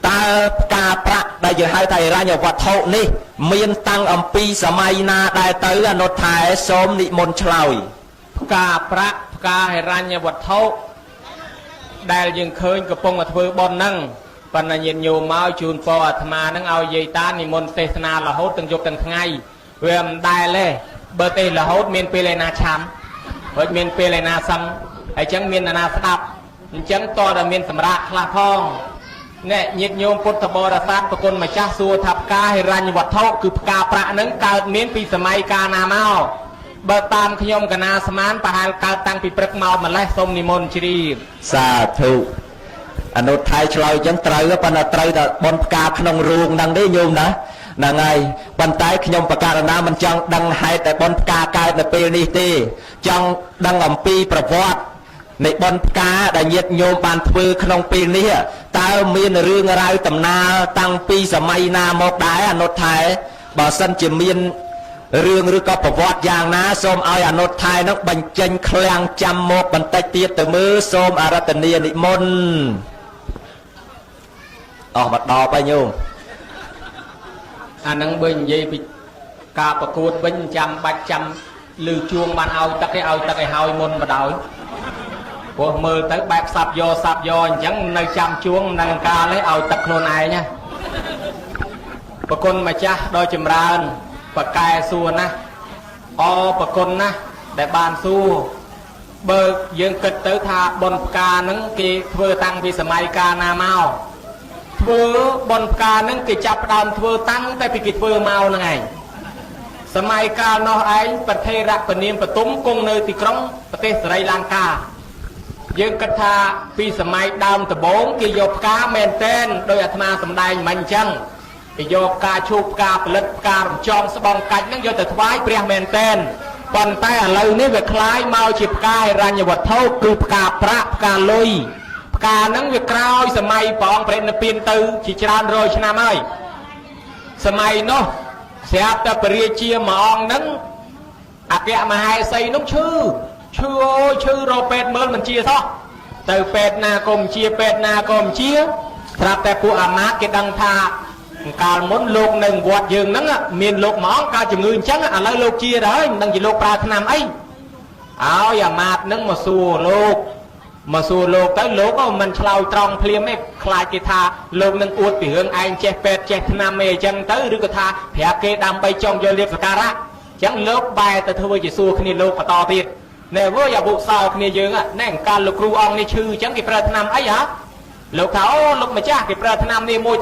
តើផ្កាប្រាក់ដែលយើងហៅថាហិរញ្ញវត្ថុនេះមានតាំងអំពីសម័យណាដែរទៅអនុថែសូមនិមន្តឆ្លើយផ្កាប្រាក់ផ្កាហិរញ្ញវត្ថុដែលយើងឃើញកំពុងតែធ្វើបុណ្យហ្នឹងប៉ុន្តែញាតិញោមមកជូនពរអាត្មាហ្នឹងឲ្យយាយតានិមន្តទេសនារហូតទាំងយប់ទាំងថ្ងៃវាមិនដែលទេបើទេរហូតមានពេលឯណាឆាំហើយមានពេលឯណាសឹងហើយចឹងមានណាស្ដាប់អញ្ចឹងតើតែមានសម្រាប់ខ្លះផងអ្នកញាតិញោមពុទ្ធបរិស័ទប្រគុណម្ចាស់សួរថាផ្កាហិរញ្ញវត្ថុគឺផ្កាប្រាក់ហ្នឹងកើតមានពីសម័យកាលណាមកបើតាមខ្ញុំកណាស្មានប្រហែលកើតតាំងពីព្រឹកមកម្លេះសូមនិមន្តជ្រាបសាធុអនុថែឆ្លើយចឹងត្រូវប៉ុន្តែត្រូវតែបនផ្កាក្នុងរូងហ្នឹងទេញោមណាហ្នឹងហើយប៉ុន្តែខ្ញុំបកករណាមិនចង់ដឹងហេតុតែបនផ្កាកើតនៅពេលនេះទេចង់ដឹងអំពីប្រវត្តិនៃបនផ្កាដែលញាតិញោមបានធ្វើក្នុងពេលនេះតើមានរឿងរ៉ាវដំណើរតាំងពីសម័យណាមកដែរអនុថែបើសិនជាមានរឿងឬក៏ប្រវត្តិយ៉ាងណាសូមឲ្យអនុថែនោះបញ្ចេញឃ្លាំងចាំមកបន្តិចទៀតទៅមើលសូមអរតនានិមន្តអស់មកដល់ហើយញោមអានឹងបើនិយាយពីការប្រកួតវិញចាំបាច់ចាំលឺជួងបានឲ្យទឹកឲ្យទឹកឲ្យហើយមុនមកដោយព្រោះមើលទៅបែបសាប់យកអញ្ចឹងនៅចាំជួងនឹងកាលឲ្យទឹកខ្លួនឯងណាប្រគុណម្ចាស់ដ៏ចម្រើនបកែសួរណាប្រគុណណាដែលបានសួរបើយើងគិតទៅថាបុណ្យផ្កាហ្នឹងគេធ្វើតាំងពីសម័យកាលណាមកធ្វើបុណ្យផ្កាហ្នឹងគេចាប់ផ្ដើមធ្វើតាំងតែពីគេធ្វើមកហ្នឹងឯងសម័យកាលនោះឯងប្រធេរៈពនាមបទុមគង់នៅទីក្រុងប្រទេសស្រីលង្កាយើងគិតថាពីសម័យដើមដំបូងគេយកផ្កាមែនតែនដោយអាត្មាសម្ដែងមិញអញ្ចឹងគេយកផ្កាឈូកផ្កាផលិតផ្ការំចងស្បង់កាច់ហ្នឹងយកទៅថ្វាយព្រះមែនតែនប៉ុន្តែឥឡូវនេះវាคล้ายមកជាផ្កាហិរញ្ញវត្ថុគឺផ្កាប្រាក់ផ្កាលុយផ្កាហ្នឹងវាក្រោយសម័យព្រះអង្គព្រះនិព្វានទៅជាច្រើនរយឆ្នាំហើយសម័យនោះស្រាប់តែព្រះរាជាមួយអង្គហ្នឹងអគ្គមហេសីនោះឈឺរកពេទ្យមើលមិនជាសោះទៅពេទ្យណាក៏មិនជាពេទ្យណាក៏មិនជាស្រាប់តែពួកអាមាត្យគេដឹងថាកាលមុនលោកនៅវត្តយើងហ្នឹងមានលោកមួយអង្គកើតជំងឺអញ្ចឹងឥឡូវលោកជាទៅហើយមិនដឹងជាលោកប្រើថ្នាំអីឲ្យអាមាត្យហ្នឹងមកសួរលោកទៅលោកក៏មិនឆ្លើយត្រង់ភ្លាមទេខ្លាចគេថាលោកនឹងអួតពីរឿងឯងចេះពេទ្យចេះថ្នាំអីអញ្ចឹងទៅឬក៏ថាប្រាប់គេដើម្បីចង់យកលៀបសក្ការៈអញ្ចឹងលោកបែរទៅធ្វើជាសួរគ្នាលោកបន្តទៀតណែវើអាបុសោគ្នាយើងណែកាលលោកគ្រូអង្គនេះឈឺអញ្ចឹងគេប្រើថ្នាំអីហ៎លោកថាអូលោកម្ចាស់គេប្រើថ្នាំនេះមួយ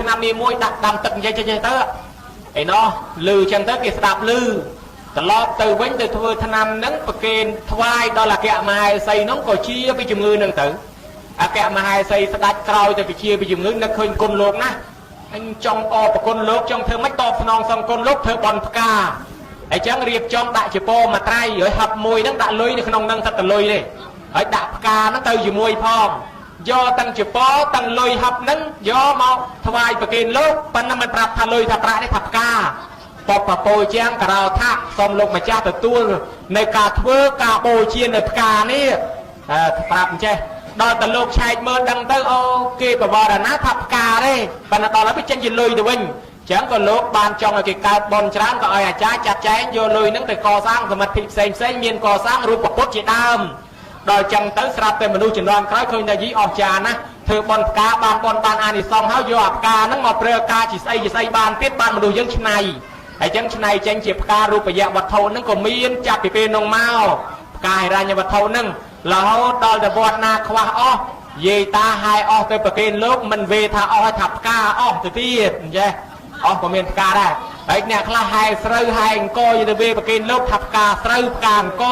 ដាក់ដាំទឹកនិយាយចេះទៅឯណោះលឺអញ្ចឹងទៅគេស្ដាប់លឺត្រឡប់ទៅវិញទៅធ្វើថ្នាំហ្នឹងប្រគេនថ្វាយដល់អគ្គមហេសីហ្នឹងក៏ជាពីជំងឺហ្នឹងទៅអគ្គមហេសីស្ដាច់ក្រោយទៅពីជាពីជំងឺនឹកឃើញគុណលោកណាអញចង់ប្រគុណលោកចង់ធ្វើម៉េចតបស្នងសងគុណលោកធ្វើបន់ផ្កាអញ្ចឹងរៀបចំដាក់ជាពោមួយត្រៃហើយហឹបមួយហ្នឹងដាក់លុយនៅក្នុងហ្នឹងទឹកតលុយទេហើយដាក់ផ្កាហ្នឹងទៅជាមួយផងយកតាំងជាពោតាំងលុយហឹបហ្នឹងយកមកថ្វាយប្រគេនលោកប៉ុន្តែមិនប្រាប់ថាលុយថាប្រាក់ទេថាផ្កាបបពោជាងករោថាសូមលោកម្ចាស់ទទួលនៅការធ្វើការបូជានៅផ្កានេះប្រាប់អញ្ចេះដល់តែលោកឆែកមើលដឹងទៅអូគេបវរណាថាផ្កាទេប៉ុន្តែដល់ហើយចេញជាលុយទៅវិញអញ្ចឹងក៏លោកបានចង់ឲ្យគេកើតបនច្រើនក៏ឲ្យអាចារ្យចាត់ចែងយកលុយហ្នឹងទៅកសាងសមិទ្ធិផ្សេងមានកសាងរូបពុទ្ធជាដើមដល់អញ្ចឹងទៅស្រាប់តែមនុស្សជំនាន់ក្រោយឃើញថាយីអស្ចារ្យណាស់ ធ្វើបនផ្កាបានបនបានអានិសង្សហើយយកអាផ្កាហ្នឹងមកប្រើការជាស្អីបានទៀតបានមនុស្សយើងឆ្នៃហើយចឹងឆ្នៃចេញជាផ្ការូបយៈវត្ថុហ្នឹងក៏មានចាប់ពីពេលនោះមកផ្កាហិរញ្ញវត្ថុហ្នឹងរហូតដល់តែវត្តណាខ្វះអស់យាយតាហាយអស់ទៅប្រគេនលោកមិនវេថាអស់ថាផ្កាអស់ទៅទៀតអញ្ចេះអស់ក៏មានផ្កាដែរហើយអ្នកខ្លះហាយស្រូវហាយអង្គយទៅវេប្រគេនលោកថាផ្កាស្រូវផ្កាអង្គ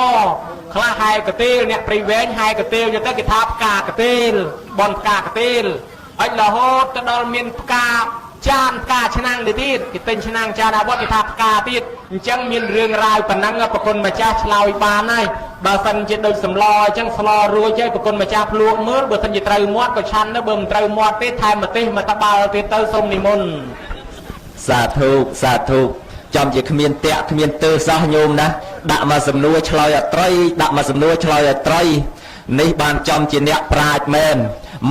ខ្លះហាយកទេលអ្នកព្រៃវែងហាយកទេលទៅគេថាផ្កាកទេលបនផ្កាកទេលហើយរហូតទៅដល់មានផ្កាចានផ្កាឆ្នាំងទៅទៀតគេទិញឆ្នាំងចានអាវុធគេថាផ្កាទៀតអញ្ចឹងមានរឿងរ៉ាវប៉ុណ្ណឹងប្រគុណម្ចាស់ឆ្លើយបានហើយបើសិនជាដូចសម្លអញ្ចឹងស្លរួចហើយប្រគុណម្ចាស់ភ្លួកមើលបើសិនជាត្រូវមាត់ក៏ឆាន់ទៅបើមិនត្រូវមាត់ទេថែមម្ទេសមកតបាល់ទៀតទៅសូមនិមន្តសាធុសាធុចំជាគ្មានតាក់គ្មានទើសោះញោមណាដាក់មកសំណួរឆ្លើយអត្រីដាក់មកសំណួរឆ្លើយអត្រីនេះបានចំជាអ្នកប្រាជ្ញមែន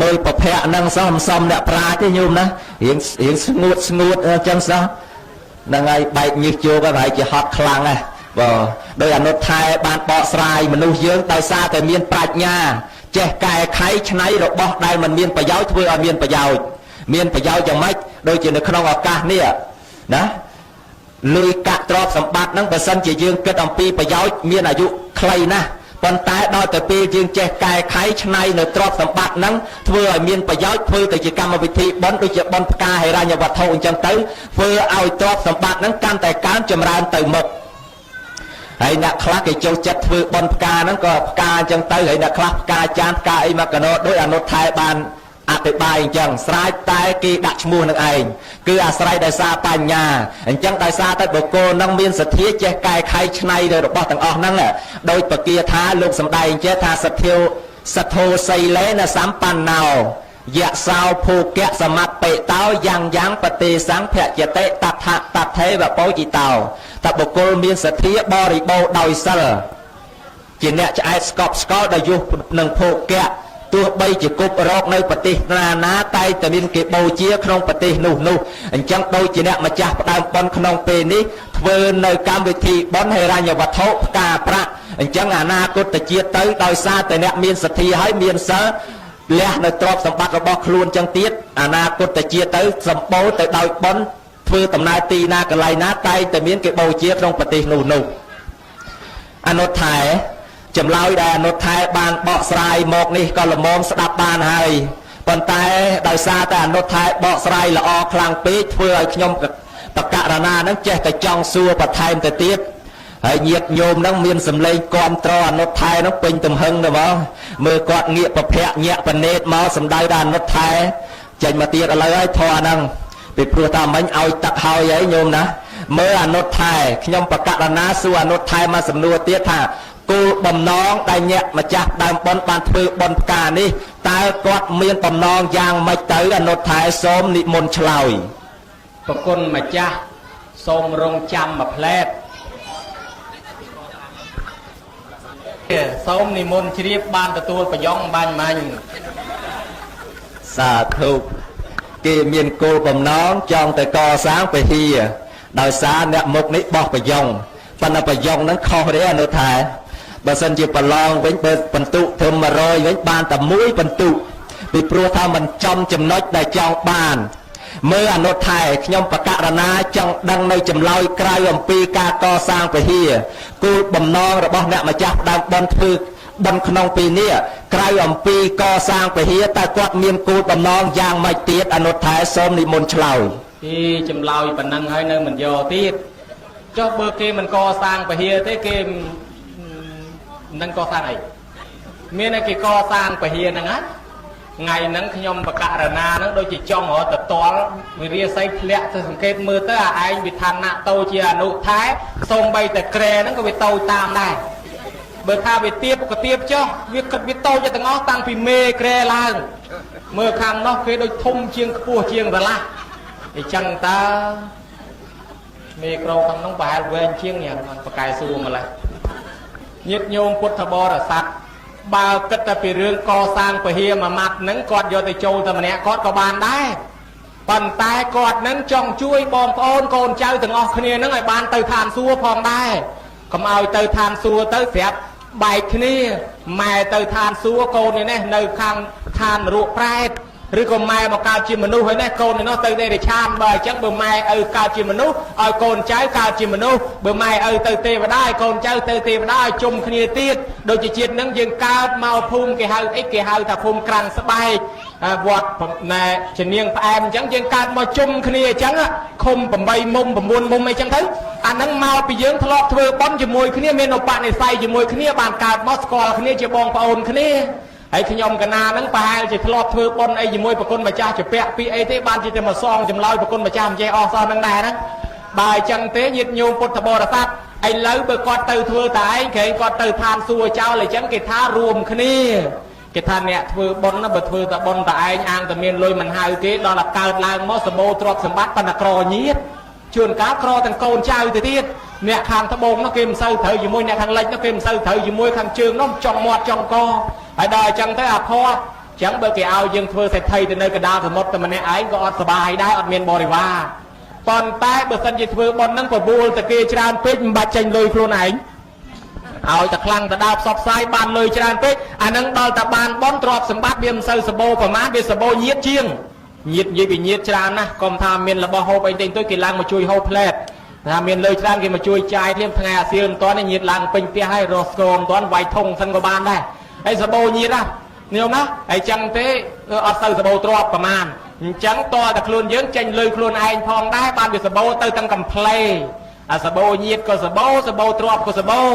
មើលប្រភពហ្នឹងសោះមិនសមអ្នកប្រាជ្ញទេញោមណារៀងស្ងួតអញ្ចឹងសោះហ្នឹងហើយបែកញើសជោគហើយប្រហែលជាហត់ខ្លាំងហ៎បើដោយអនុថែបានបកស្រាយមនុស្សយើងដោយសារតែមានប្រាជ្ញាចេះកែខៃឆ្នៃរបស់ដែលមិនមានប្រយោជន៍ធ្វើឲ្យមានប្រយោជន៍យ៉ាងម៉េចដូចជានៅក្នុងឱកាសនេះណាលុយកាក់ទ្រព្យសម្បត្តិហ្នឹងបើសិនជាយើងគិតអំពីប្រយោជន៍មានអាយុខ្លីណាស់ប៉ុន្តែដល់ទៅពេលយើងចេះកែខៃឆ្នៃនៅទ្រព្យសម្បត្តិហ្នឹងធ្វើឲ្យមានប្រយោជន៍ធ្វើទៅជាកម្មវិធីបុណ្យដូចជាបុណ្យផ្កាហិរញ្ញវត្ថុអញ្ចឹងទៅធ្វើឲ្យទ្រព្យសម្បត្តិហ្នឹងកាន់តែកើនចម្រើនទៅមុខហើយអ្នកខ្លះគេចូលចិត្តធ្វើបុណ្យផ្កាហ្នឹងក៏ផ្កាអញ្ចឹងទៅហើយអ្នកខ្លះផ្កាចានផ្កាអីមកកណោដោយអនុថែបានអธิบายអញ្ចឹងស្រេចតែគេដាក់ឈ្មោះនឹងឯងគឺអាស្រ័យដោយសារបញ្ញាអញ្ចឹងដោយសារតែបុគ្គលនឹងមានសទ្ធាចេះកែខៃឆ្នៃរបស់ទាំងអស់ហ្នឹងដោយបកាថាលោកសំដែងចេះថាសទ្ធិសទ្ធោសីលេនសម្បណ្ណោយៈសោភោគៈសមបិតោយ៉ាងបទេសង្ភជតិតថតថេវបោជិតោតបុគ្គលមានសទ្ធាបរិបូរដោយសិលជាអ្នកឆ្អែតស្កប់ស្កល់ដោយយុះនឹងភោគៈទោះបីជាគប់រកនៅប្រទេសណាតែតែមានគេបូជាក្នុងប្រទេសនោះអញ្ចឹងដូចជាអ្នកម្ចាស់ផ្ដើមបុណ្យក្នុងពេលនេះធ្វើនៅកម្មវិធីបុណ្យហិរញ្ញវត្ថុផ្កាប្រាក់អញ្ចឹងអនាគតជាតិទៅដោយសារតែអ្នកមានសទ្ធាហើយមានសិលលះនៅទ្រព្យសម្បត្តិរបស់ខ្លួនអញ្ចឹងទៀតអនាគតជាតិទៅសម្បូរទៅដោយបុណ្យធ្វើដំណើរទីណាកន្លែងណាតែតែមានគេបូជាក្នុងប្រទេសនោះអនុថែចម្លើយដែលអនុថែបានបកស្រាយមកនេះក៏ល្មមស្ដាប់បានហើយប៉ុន្តែដោយសារតែអនុថែបកស្រាយល្អខ្លាំងពេកធ្វើឲ្យខ្ញុំបកករណានឹងចេះតែចង់សួរបន្ថែមទៅទៀតហើយញាតិញោមនឹងមានសម្លេងគាំទ្រអនុថែនឹងពេញទំហឹងទៅមកមើលគាត់ងាកប្រភ័ក្រញាក់បណេតមកសម្ដៅដល់អនុថែចេញមកទៀតឥឡូវហើយធေါ်ហ្នឹងពីព្រោះតាមិញឲ្យទឹកហើយហើយញោមណាមើលអនុថែខ្ញុំបកករណាសួរអនុថែមកសំណួរទៀតថាគោលបំណងដែលអ្នកម្ចាស់ដើមបុណ្យបានធ្វើបុណ្យផ្កានេះតើគាត់មានបំណងយ៉ាងម៉េចទៅអនុថែសូមនិមន្តឆ្លើយប្រគុណម្ចាស់សូមរងចាំមួយផ្លែតសូមនិមន្តជ្រាបបានទទួលប្រយោគបាញ់មាញ់សាធុគេមានគោលបំណងចង់ទៅកសាងពហិដោយសារអ្នកមុខនេះបោះប្រយោគប៉ុន្តែប្រយោគហ្នឹងខុសទេអនុថែបើសិនជាប្រឡងវិញបើបន្ទុធ្វើ100វិញបានតែ1បន្ទុពីព្រោះថាมันចំចំណុចដែលចង់បានមើលអនុថែខ្ញុំបកករណាចង់ដឹងនៅចម្លើយក្រៅអំពីការកសាងពហិគោលបំណងរបស់អ្នកម្ចាស់ដើមបុណ្យធ្វើបុណ្យក្នុងពេលនេះក្រៅអំពីកសាងពហិតើគាត់មានគោលបំណងយ៉ាងម៉េចទៀតអនុថែសូមនិមន្តឆ្លើយពីចម្លើយប៉ុណ្ណឹងហើយនៅមិនយកទៀតចុះបើគេមិនកសាងពហិទេគេនឹងកសាងអីមានតែគេកសាងពហិហ្នឹងណាថ្ងៃហ្នឹងខ្ញុំបកករណាហ្នឹងដូចជាចង់រត់ទៅតល់វិរិយស័យធ្លាក់ទៅសង្កេតមើលទៅអាឯងវិធានៈតូជាអនុថែសូម្បីតែក្រែហ្នឹងក៏វាតូចតាមដែរបើថាវាទៀបក៏ទៀបចុះវាគិតវាតូចទាំងអស់តាំងពីមេក្រែឡើងមើលខាងនោះគេដូចធំជាងខ្ពស់ជាងស្រឡះអញ្ចឹងតើមេក្រខាងនោះប្រហែលវែងជាងញ៉ាំបកែសួរម្លេះញាតិញោមពុទ្ធបរិស័ទបើគិតតែពីរឿងកសាងពហិមួយម៉ាត់ហ្នឹងគាត់យកទៅចូលតែម្នាក់គាត់ក៏បានដែរប៉ុន្តែគាត់នឹងចង់ជួយបងប្អូនកូនចៅទាំងអស់គ្នាហ្នឹងឲ្យបានទៅឋានសួគ៌ផងដែរកុំឲ្យទៅឋានសួគ៌ទៅស្រាប់បែកគ្នាម៉ែទៅឋានសួគ៌កូននេះនៅខាងឋានរੂកប្រែត ឬក៏ម៉ែមកកើតជាមនុស្សហើយណាកូននោះទៅទេឆានបើអញ្ចឹងបើម៉ែឪកើតជាមនុស្សឲ្យកូនចៅកើតជាមនុស្សបើម៉ែឪទៅទេវតាឲ្យកូនចៅទៅទេវតាឲ្យជុំគ្នាទៀតដូចជាជាតិនឹងយើងកើតមកភូមិគេហៅអីគេហៅថាភូមិក្រាំងស្បែកវត្តណែជំនាងផ្អែមអញ្ចឹងយើងកើតមកជុំគ្នាអញ្ចឹងឃុំ8មុំ9មុំអីចឹងទៅអាហ្នឹងមកពីយើងធ្លាប់ធ្វើបុណ្យជាមួយគ្នាមានឧបនិស្ស័យជាមួយគ្នាបានកើតមកស្គាល់គ្នាជាបងប្អូនគ្នាហើយខ្ញុំកណាហ្នឹងប្រហែលជាធ្លាប់ធ្វើបុណ្យអីជាមួយប្រគុណម្ចាស់ជាពាក់ពីអីទេបានជាតែមកសងចម្លើយប្រគុណម្ចាស់មិនចេះអស់សោះហ្នឹងដែរហ្នឹងបើអញ្ចឹងទេញាតិញោមពុទ្ធបរិស័ទឥឡូវបើគាត់ទៅធ្វើតែឯងក្រែងគាត់ទៅឋានសួគ៌ចោលអញ្ចឹងគេថារួមគ្នាគេថាអ្នកធ្វើបុណ្យបើធ្វើតែបុណ្យតែឯងអាងតែមានលុយមិនហៅគេដល់តែកើតឡើងមកសម្បូរទ្រព្យសម្បត្តិប៉ុន្តែក្រញាតិជួនកាលក្រទាំងកូនចៅទៅទៀតអ្នកខាងត្បូងនោះគេមិនសូវត្រូវជាមួយអ្នកខាងលិចនោះគេមិនសូវត្រូវជាមួយខាងជើងនោះចង់មាត់ចង់កហើយដល់អញ្ចឹងទៅអាផោះអញ្ចឹងបើគេឲ្យយើងធ្វើសេដ្ឋីទៅនៅកណ្ដាលសមុទ្រតែម្នាក់ឯងក៏អត់សុបាយដែរអត់មានបរិវារប៉ុន្តែបើសិនជាធ្វើបុណ្យហ្នឹងបបួលតែគេច្រើនពេកមិនបាច់ចេញលុយខ្លួនឯងឲ្យតែខ្លាំងទៅដើរផ្សព្វផ្សាយបានលុយច្រើនពេកអាហ្នឹងដល់តែបានបុណ្យទ្រព្យសម្បត្តិវាមិនសូវសម្បូរប្រមាណវាសម្បូរញាតជាងញាតនិយាយពីញាតច្រើនណាស់កុំថាមានរបស់ហូបអីទៅគេឡើងមកជួយហូបផ្លែតថាមានលុយច្រើនគេមកជួយចាយthêmថ្ងៃអាសៀលមិនទាន់ញាតឡើងពេញផ្ទះហើយរស់ស្គមមិនទាន់វាយធុងសិនក៏បានដែរហើយសម្បូរញាតណាញោមណាហើយចឹងទេអត់ទៅសម្បូរទ្រព្យប្រមាណអញ្ចឹងតើតែខ្លួនយើងចេញលុយខ្លួនឯងផងដែរបានវាសម្បូរទៅទាំងកំ pl េអាសម្បូរញាតក៏សម្បូរសម្បូរទ្រព្យក៏សម្បូរ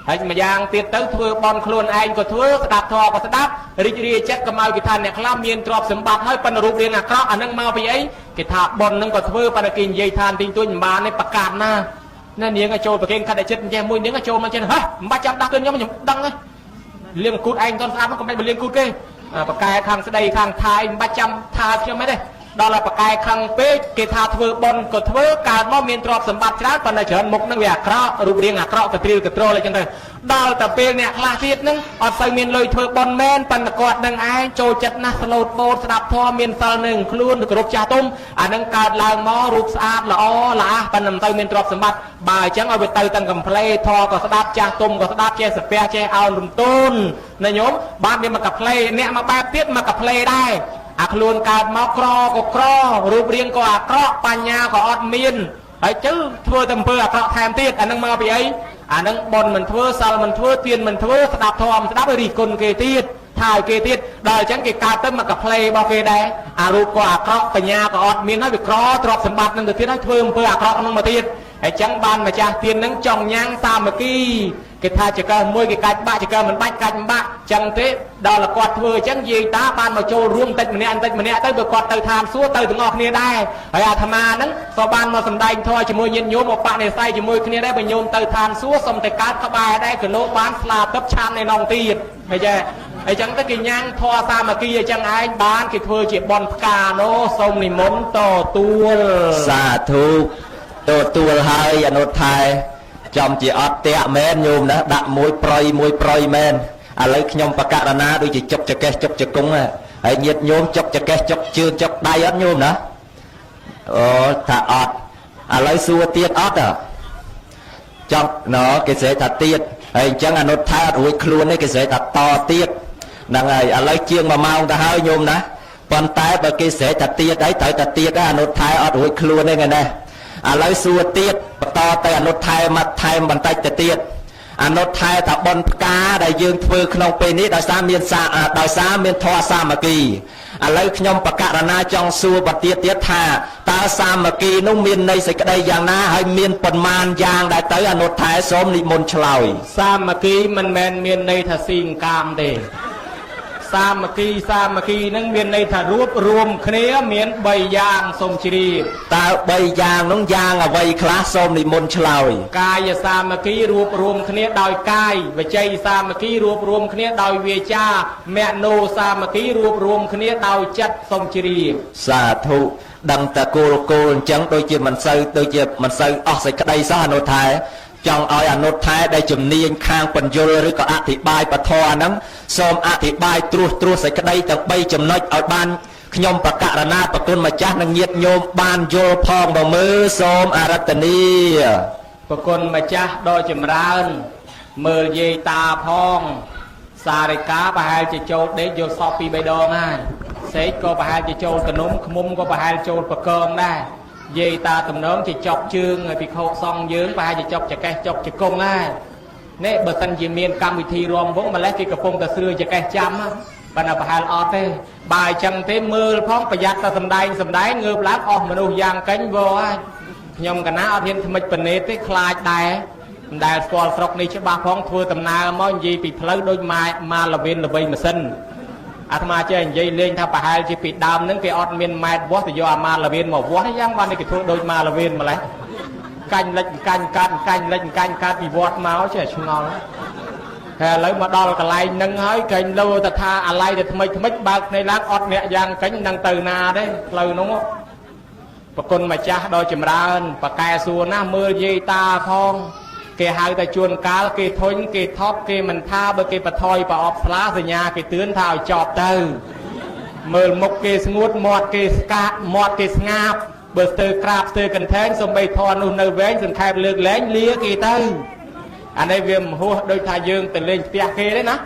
ហើយម្យ៉ាងទៀតទៅធ្វើបន់ខ្លួនឯងក៏ធ្វើស្ដាប់ធម៌ក៏ស្ដាប់រីករាយចិត្តក៏មកគេថាអ្នកខ្លះមានទ្រព្យសម្បត្តិហើយប៉ុន្តែរូបរាងអាក្រក់អានឹងមកពីអីគេថាបន់នឹងក៏ធ្វើប៉ុន្តែគេនិយាយថាទីទួញមិនបានទេប្រកាសណានាងឲ្យចូលប្រគេនខិតចិត្តចេះមួយនាងឲ្យចូលមកចេះហ៎មិនបាច់ចាំដាស់ខ្ញុំដឹងទេលៀងគូតឯងតន់ស្អាតមកកុំបាច់មកលៀងគូតគេប្រកែខាងស្ដីខាងថៃមិនបាច់ចាំថាខ្ញុំទេដល់តែប្រកែខាងពេកគេថាធ្វើបុណ្យក៏ធ្វើកើតមកមានទ្រព្យសម្បត្តិច្រើនប៉ុន្តែច្រើនមុខនឹងវាអាក្រក់រូបរាងអាក្រក់កត្រៀលកត្រលអីចឹងទៅដល់តែពេលអ្នកខ្លះទៀតនឹងអត់សូវមានលុយធ្វើបុណ្យមែនប៉ុន្តែគាត់នឹងឯងចូលចិត្តណាស់ស្លូតបូតស្ដាប់ធម៌មានសិលនឹងខ្លួនគោរពចាស់ទុំអានឹងកើតឡើងមករូបស្អាតល្អល្អះប៉ុន្តែមិនទៅមានទ្រព្យសម្បត្តិបើអញ្ចឹងឲ្យវាទៅទាំងកំ pl េធម៌ក៏ស្ដាប់ចាស់ទុំក៏ស្ដាប់ចេះសាពះចេះអោនរំទូនណាញោមបានវាមកកំ pl េអ្នកមកបែបទៀតមកកំ pl េដែរអាខ្លួនកើតមកក្រក៏ក្ររូបរាងក៏អាក្រក់បញ្ញាក៏អត់មានហើយទៅធ្វើតែអំពើអាក្រក់ថែមទៀតអានឹងមកពីអីអានឹងបនមិនធ្វើសិលមិនធ្វើទានមិនធ្វើស្ដាប់ធម៌ស្ដាប់ឲ្យរិះគន់គេទៀតថាឲ្យគេទៀតដល់អញ្ចឹងគេកើតទៅមកកំ pl េរបស់គេដែរអារូបក៏អាក្រក់បញ្ញាក៏អត់មានហើយវាក្រទ្រព្យសម្បត្តិនឹងទៅទៀតហើយធ្វើអំពើអាក្រក់នឹងមកទៀតហើយចឹងបានម្ចាស់ទាននឹងចង់ញ៉ាំងសាមគ្គីគេថាចកើមួយគេកាច់បាក់ចកើមិនបាច់កាច់មិនបាក់ចឹងទេដល់គាត់ធ្វើអញ្ចឹងយាយតាបានមកចូលរួមតិចម្នាក់ទៅបើគាត់ទៅឋានសួគ៌ទៅទាំងអស់គ្នាដែរហើយអាត្មាហ្នឹងក៏បានមកសម្ដែងធម៌ជាមួយញាតិញោមឧបនិស្ស័យជាមួយគ្នាដែរបើញោមទៅឋានសួគ៌សុំតែកើតក្បែរដែរក៏លោកបានស្លាទឹកឆានในនងទៀតហើយចាអញ្ចឹងទៅគេញ៉ាំងធម៌សាមគ្គីអញ្ចឹងឯងបានគេធ្វើជាបន់ផ្កានោះសូមនិមន្តតទួលសាធុទទួលហើយអនុថែចំជាអត់តាក់មែនញោមណាដាក់មួយប្រយមែនឥឡូវខ្ញុំបកករណាដូចជាចុកចកេះចុកចកុងហើយញាតញោមចុកចកេះចុកជើងចុកដៃអត់ញោមណាអូថាអត់ឥឡូវសួរទៀតអត់ចង់ណគេស្រែកថាទៀតហើយអញ្ចឹងអនុថែអត់រួចខ្លួនទេគេស្រែកថាតទៀតហ្នឹងហើយឥឡូវជាង1ម៉ោងទៅហើយញោមណាប៉ុន្តែបើគេស្រែកថាទៀតហើយត្រូវតែទៀតអនុថែអត់រួចខ្លួនទេថ្ងៃនេះឥឡូវសួរទៀតបន្តទៅអនុថែមកថែមបន្តិចទៅទៀតអនុថែថាបុណ្យផ្កាដែលយើងធ្វើក្នុងពេលនេះដោយសារមានធម៌សាមគ្គីឥឡូវខ្ញុំបកករណាចង់សួរបន្តទៀតថាតើសាមគ្គីនោះមានន័យសេចក្តីយ៉ាងណាហើយមានប៉ុន្មានយ៉ាងដែលទៅអនុថែសូមនិមន្តឆ្លើយសាមគ្គីមិនមែនមានន័យថាស៊ីងកាមទេសាមគ្គីនឹងមានន័យថារួបរวมគ្នាមាន3យ៉ាងសូមជ្រាបតើ3យ៉ាងនោះយ៉ាងអ្វីខ្លះសូមនិមន្តឆ្លើយកាយសាមគ្គីរួបរวมគ្នាដោយកាយវចីសាមគ្គីរួបរวมគ្នាដោយវាចាមនោសាមគ្គីរួបរวมគ្នាដោយចិត្តសូមជ្រាបសាធុដឹងតែគោលអញ្ចឹងដូចជាមិនសូវអស់សេចក្តីសោះអនុថែចង់ឲ្យអនុថែដែលជំនាញខាងបញ្យលឬក៏អធិប្បាយពធហ្នឹងសូមអធិប្បាយត្រួសសេចក្តីទាំង3ចំណុចឲ្យបានខ្ញុំបកករណាប្រគុណម្ចាស់និងញាតិញោមបានយល់ផងមកមើលសូមអរតនីប្រគុណម្ចាស់ដ៏ចម្រើនមើលយាយតាផងសារិកាប្រហែលជាចូលដេកយកសព2-3ដងហើយ សេកក៏ប្រហែលជាចូលកនុំខ្មុំក៏ប្រហែលចូលបកងដែរយាយតាតំណងជាចប់ជើងឲ្យពិខុសង្ឃយើងប្រហែលជាចប់ចកេះចប់ជង្គង់ដែរនេះបើសិនជាមានកម្មវិធីរំវងម្លេះគេកំពុងតែស្រឿចកេះចាំប៉ុន្តែប្រហែលអត់ទេបើអញ្ចឹងទេមើលផងប្រយ័ត្នតែសំដែងងើបឡើងអស់មនុស្សយ៉ាងកេញវហើយខ្ញុំកណាអត់ហ៊ានថ្មិចបណេតទេខ្លាចដែរមិនដែលស្គាល់ស្រុកនេះច្បាស់ផងធ្វើដំណើរមកនិយាយពីផ្លូវដូចម៉ាល្វេនល្បីម៉ាស៊ីនអាត្មាចេះនិយាយលេងថាប្រហែលជាពីដើមហ្នឹងគេអត់មានម៉ែត្រវាស់ទៅយកអាម៉ាល្វេនមកវាស់យ៉ាងបានគេធ្វើដូចម៉ាល្វេនម្លេះកាញ់លិចកាញ់កាត់កាញ់លិចកាញ់កាត់ពីវត្តមកចេះឆ្ងល់ហើយឥឡូវមកដល់កន្លែងហ្នឹងហើយកែងលោទៅថាអាឡ័យទៅថ្មិចបើកភ្នែកឡើងអត់អ្នកយ៉ាងកេញនឹងទៅណាទេផ្លូវហ្នឹងប្រគុណម្ចាស់ដ៏ចម្រើនប៉កែសួរណាមើលយាយតាផងគេហៅតែជួនកាលគេធុញគេថប់គេមិនថាបើគេបថយប្រអប់ស្លាសញ្ញាគេទឿនថាឲ្យចប់ទៅមើលមុខគេស្ងួតមាត់គេស្កាត់មាត់គេស្ងាបបើស្ទើរក្រាបស្ទើរកន្ទែងសំបីធននោះនៅវែងសង្ខេបលើកលែងលាគេទៅអានេះវាមហួសដូចថាយើងទៅលេងផ្ទះគេទេណា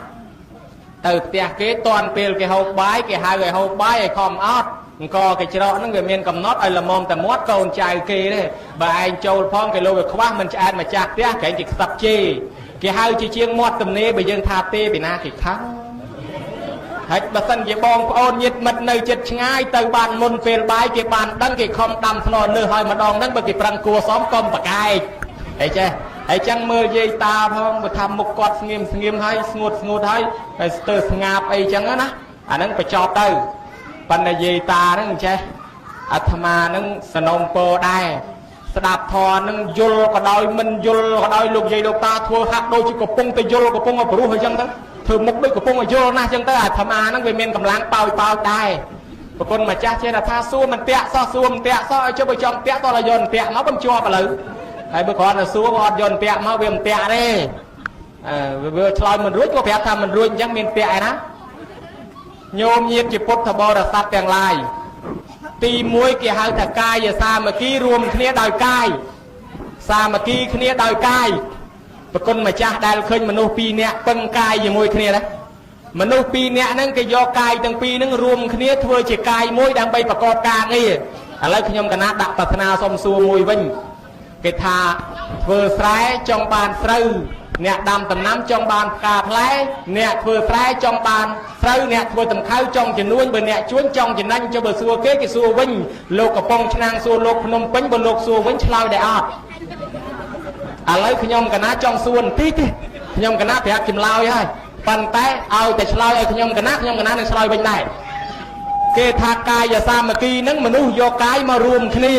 ទៅផ្ទះគេតន់ពេលគេហូបបាយគេហៅឲ្យហូបបាយឲ្យខំអត់អង្គគេច្រកហ្នឹងវាមានកំណត់ឲ្យល្មមតែមាត់កូនចៅគេទេបើឯងចូលផងគេលោវាខ្វះមិនឆ្អែតម្ចាស់ផ្ទះក្រែងគេខ្សឹបជេរគេហៅជាជាងមាត់ទំនេរបើយើងថាទេពីណាគេខឹងហើយបើសិនជាបងប្អូនញាតិមិត្តនៅចិត្តឆ្ងាយទៅបានមុនពេលបាយគេបានដឹងគេខំដាំធ្នរលើឲ្យម្ដងហ្នឹងបើគេប្រឹងគួសមកុំប្រកែកអីចេះហើយចឹងមើលយាយតាផងបើថាមុខគាត់ស្ងៀមហើយស្ងួតហើយស្ទើរស្ងាបអីចឹងណាអាហ្នឹងបញ្ចប់ទៅប៉ុន្តែយាយតាហ្នឹងចេះអាត្មាហ្នឹងសនំពោដែរស្ដាប់ធម៌ហ្នឹងយល់ក៏ដោយមិនយល់ក៏ដោយលោកយាយលោកតាធ្វើហាក់ដូចជាកំពុងតែយល់កំពុងតែព្រោះអញ្ចឹងទៅធ្វើមុខដូចកំពុងតែយល់ណាស់អញ្ចឹងទៅអាត្មាហ្នឹងវាមានកម្លាំងប៉ោចដែរប្រគុណម្ចាស់ចេះថាសួរមិនតាក់សោះសួរមិនតាក់សោះឲ្យជិះបើចង់តាក់តោះឲ្យយន់តាក់មកមិនជាប់ឥឡូវហើយបើគ្រាន់តែសួរអត់យន់តាក់មកវាមិនតាក់ទេវាឆ្លើយមិនរួចក៏ប្រាប់ថាមិនរួចអញ្ចឹងមានតាក់ឯណាញោមញាតិជាពុទ្ធបរិស័ទទាំងឡាយទី1គេហៅថាកាយសាមគ្គីរួមគ្នាដោយកាយសាមគ្គីគ្នាដោយកាយប្រគុណម្ចាស់ដែលឃើញមនុស្ស2នាក់ពឹងកាយជាមួយគ្នាណាមនុស្ស2នាក់ហ្នឹងគេយកកាយទាំងពីរហ្នឹងរួមគ្នាធ្វើជាកាយមួយដើម្បីប្រកបការងារឥឡូវខ្ញុំកណាដាក់ប្រាថ្នាសុំសួរមួយវិញគេថាធ្វើស្រែចង់បានស្រូវអ្នកដាំដំណាំចង់បានផ្កាផ្លែអ្នកធ្វើស្រែចង់បានស្រូវអ្នកធ្វើដំខៅចង់ជំនួញបើអ្នកជួញចង់ចំណេញចុះបើសួរគេសួរវិញលោកកំប៉ុងឆ្នាំងសួរលោកភ្នំពេញបើលោកសួរវិញឆ្លើយដែរអត់ឥឡូវខ្ញុំកណាចង់សួរបន្តិចទេខ្ញុំកណាប្រាប់ចម្លើយហើយប៉ុន្តែឲ្យតែឆ្លើយឲ្យខ្ញុំកណានឹងឆ្លើយវិញដែរគេថាកាយសាមគ្គីហ្នឹងមនុស្សយកកាយមករួមគ្នា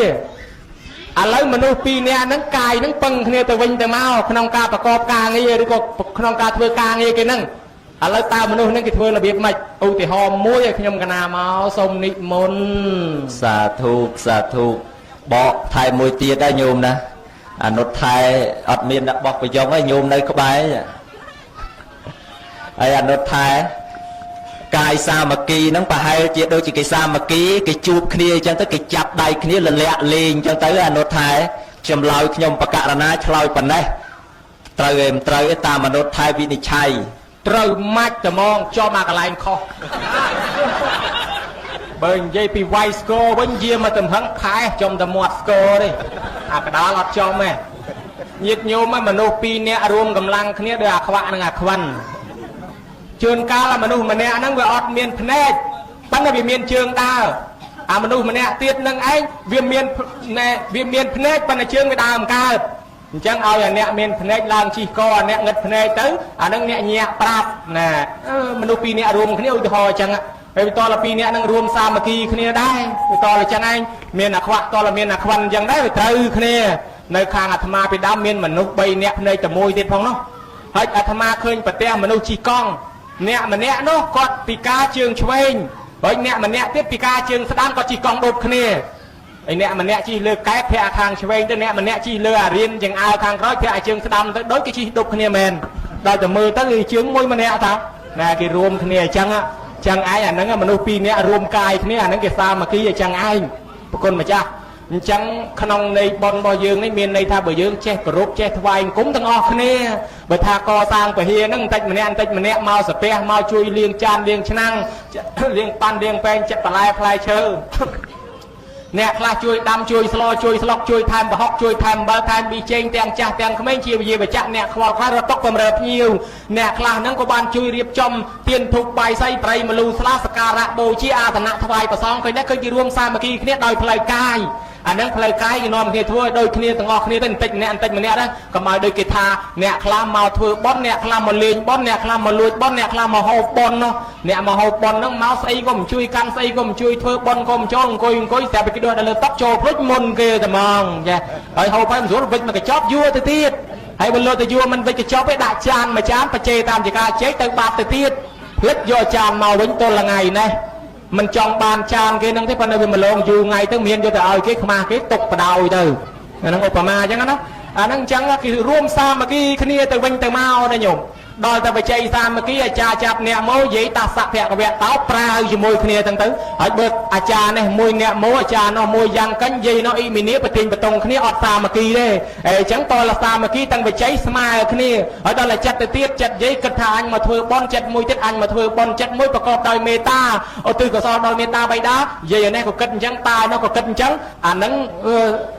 ឥឡូវមនុស្ស2នាក់ហ្នឹងកាយហ្នឹងពឹងគ្នាទៅវិញទៅមកក្នុងការប្រកបការងារឬក៏ក្នុងការធ្វើការងារគេហ្នឹងឥឡូវតើមនុស្សហ្នឹងគេធ្វើរបៀបម៉េចឧទាហរណ៍មួយឲ្យខ្ញុំកណាមកសូមនិមន្តសាធុបកថែមួយទៀតដែរញោមណាអនុថែអត់មានអ្នកបោះប្រយងហើយញោមនៅក្បែរហើយអនុថែកាយសាមគ្គីហ្នឹងប្រហែលជាដូចជាគេសាមគ្គីគេជួបគ្នាអញ្ចឹងទៅគេចាប់ដៃគ្នាលលាក់លេងអញ្ចឹងទៅអនុថែចម្លើយខ្ញុំបកករណាឆ្លើយប៉ុណ្ណេះត្រូវឯមិនត្រូវឯតាមអនុថែវិនិច្ឆ័យត្រូវម៉ាច់ត្មងចំអាកន្លែងខុសបើនិយាយពីវាយស្គរវិញយាមកទំហឹងខែចំតែមាត់ស្គរទេអាកដាលអត់ចំទេញាតិញោមមនុស្ស2នាក់រួមកម្លាំងគ្នាដោយអាខ្វាក់និងអាខ្វិនជួនកាលមនុស្សម្នាក់ហ្នឹងវាអត់មានភ្នែកប៉ុន្តែវាមានជើងដើរអាមនុស្សម្នាក់ទៀតនឹងឯងវាមានភ្នែកប៉ុន្តែជើងវាដើរមិនកើតអញ្ចឹងឲ្យអាអ្នកមានភ្នែកឡើងជិះកអាអ្នកងឹតភ្នែកទៅអានឹងអ្នកញាក់ប្រាប់ណាមនុស្ស2នាក់រួមគ្នាឧទាហរណ៍អញ្ចឹងហើយបន្ទាល់ពី2នាក់នឹងរួមសាមគ្គីគ្នាដែរបន្ទាល់អញ្ចឹងឯងមានអាខ្វាក់តលមានអាខ្វិនអញ្ចឹងដែរវាត្រូវគ្នានៅខាងអាត្មាពីដើមមានមនុស្ស3នាក់ភ្នែកតែមួយទៀតផងនោះហើយអាត្មាឃើញប្រទេសមនុស្សជិះកង់អ្នកម្នាក់នោះគាត់ពិការជើងឆ្វេងហើយអ្នកម្នាក់ទៀតពិការជើងស្ដាំគាត់ជិះកង់ដូចគ្នាហើយអ្នកម្នាក់ជិះលើកែបភ័ក្រខាងឆ្វេងទៅអ្នកម្នាក់ជិះលើអារៀនចង្អើខាងក្រោយភ័ក្រជើងស្ដាំទៅដូចគេជិះដូចគ្នាមែនដល់តែមើលទៅគឺជើងមួយម្នាក់តាណាគេរួមគ្នាអញ្ចឹងឯងអាហ្នឹងមនុស្ស2នាក់រួមកាយគ្នាអាហ្នឹងគេសាមគ្គីអញ្ចឹងឯងប្រគុណម្ចាស់ chẳng khăn này bọn bò dương này miền này tha bờ dương che bờ rốt che thoại cũng thằng o khné bờ tha co sang bờ hia nâng tách mình nè mau sập pe mau chui liêng chan liêng chăng liêng pan liêng pen chặt plai chơi nè khla chui đâm chui slok chui tham bờ hóc chui tham bờ tham bị chen teng cha teng không mấy chiều gì bờ chặt nè khoa khoa tóc bờ rợp nhiều nè khla nâng có ban chui riệp trong tiền thục bài say pray mà lu sla skara bồ chi a thằng nặng thoại bờ song coi nè coi gì ruộng sa mà kia nè đòi play cai anh đang play cái gì nôm kia thôi đôi kia từng ngọc kia tên tịnh mình nè đó còn mà đôi kia tha nè khlam màu thưa bón nè khlam màu liền bón nè khlam màu lùi bón nè khlam màu hộp bón nó nè màu hộp bón nó máu say gồm chui căn say gồm chui thưa bón gồm cho coi sẽ bị cái đôi là tóc trâu rất môn kia thì mong dạ rồi hộp phải một số mà cái chóp vua từ tiết hay bên lô từ vua mình với cái chóp với đại chan mà chán phải chê tam chỉ ca chế từ bạc từ tiết hết do chan màu bánh tôi là ngày này mình chọn bàn chan kia nâng thế phần này mình lộn dù ngày tới miền cho tới cái mà cái tục và đào từ nâng Obama chẳng nó nâng chẳng là cái room sa mà cái kia từ bên từ mau đây nhung đòi ta phải chạy sa mà cái cha chạp nè mối giấy ta sạc thẹn cái vẹn táo pra cho môi kia tăng tới ở bậc cha này môi nè mối cha nó môi giang cánh dây nó y mình nếp bật tiền bật tông kia ọt sa mà kia đây chẳng to là sa mà kia tăng phải cháy smile kia ở đó là chặt tiết chặt giấy cất thà anh mà thôi bon chặt môi tiết anh mà thôi bon chặt môiประกอบដោយមេតាở từ cái soដោយមេតាbay đá dây ở đây có cất chẳng ta nó có cất chẳng nắng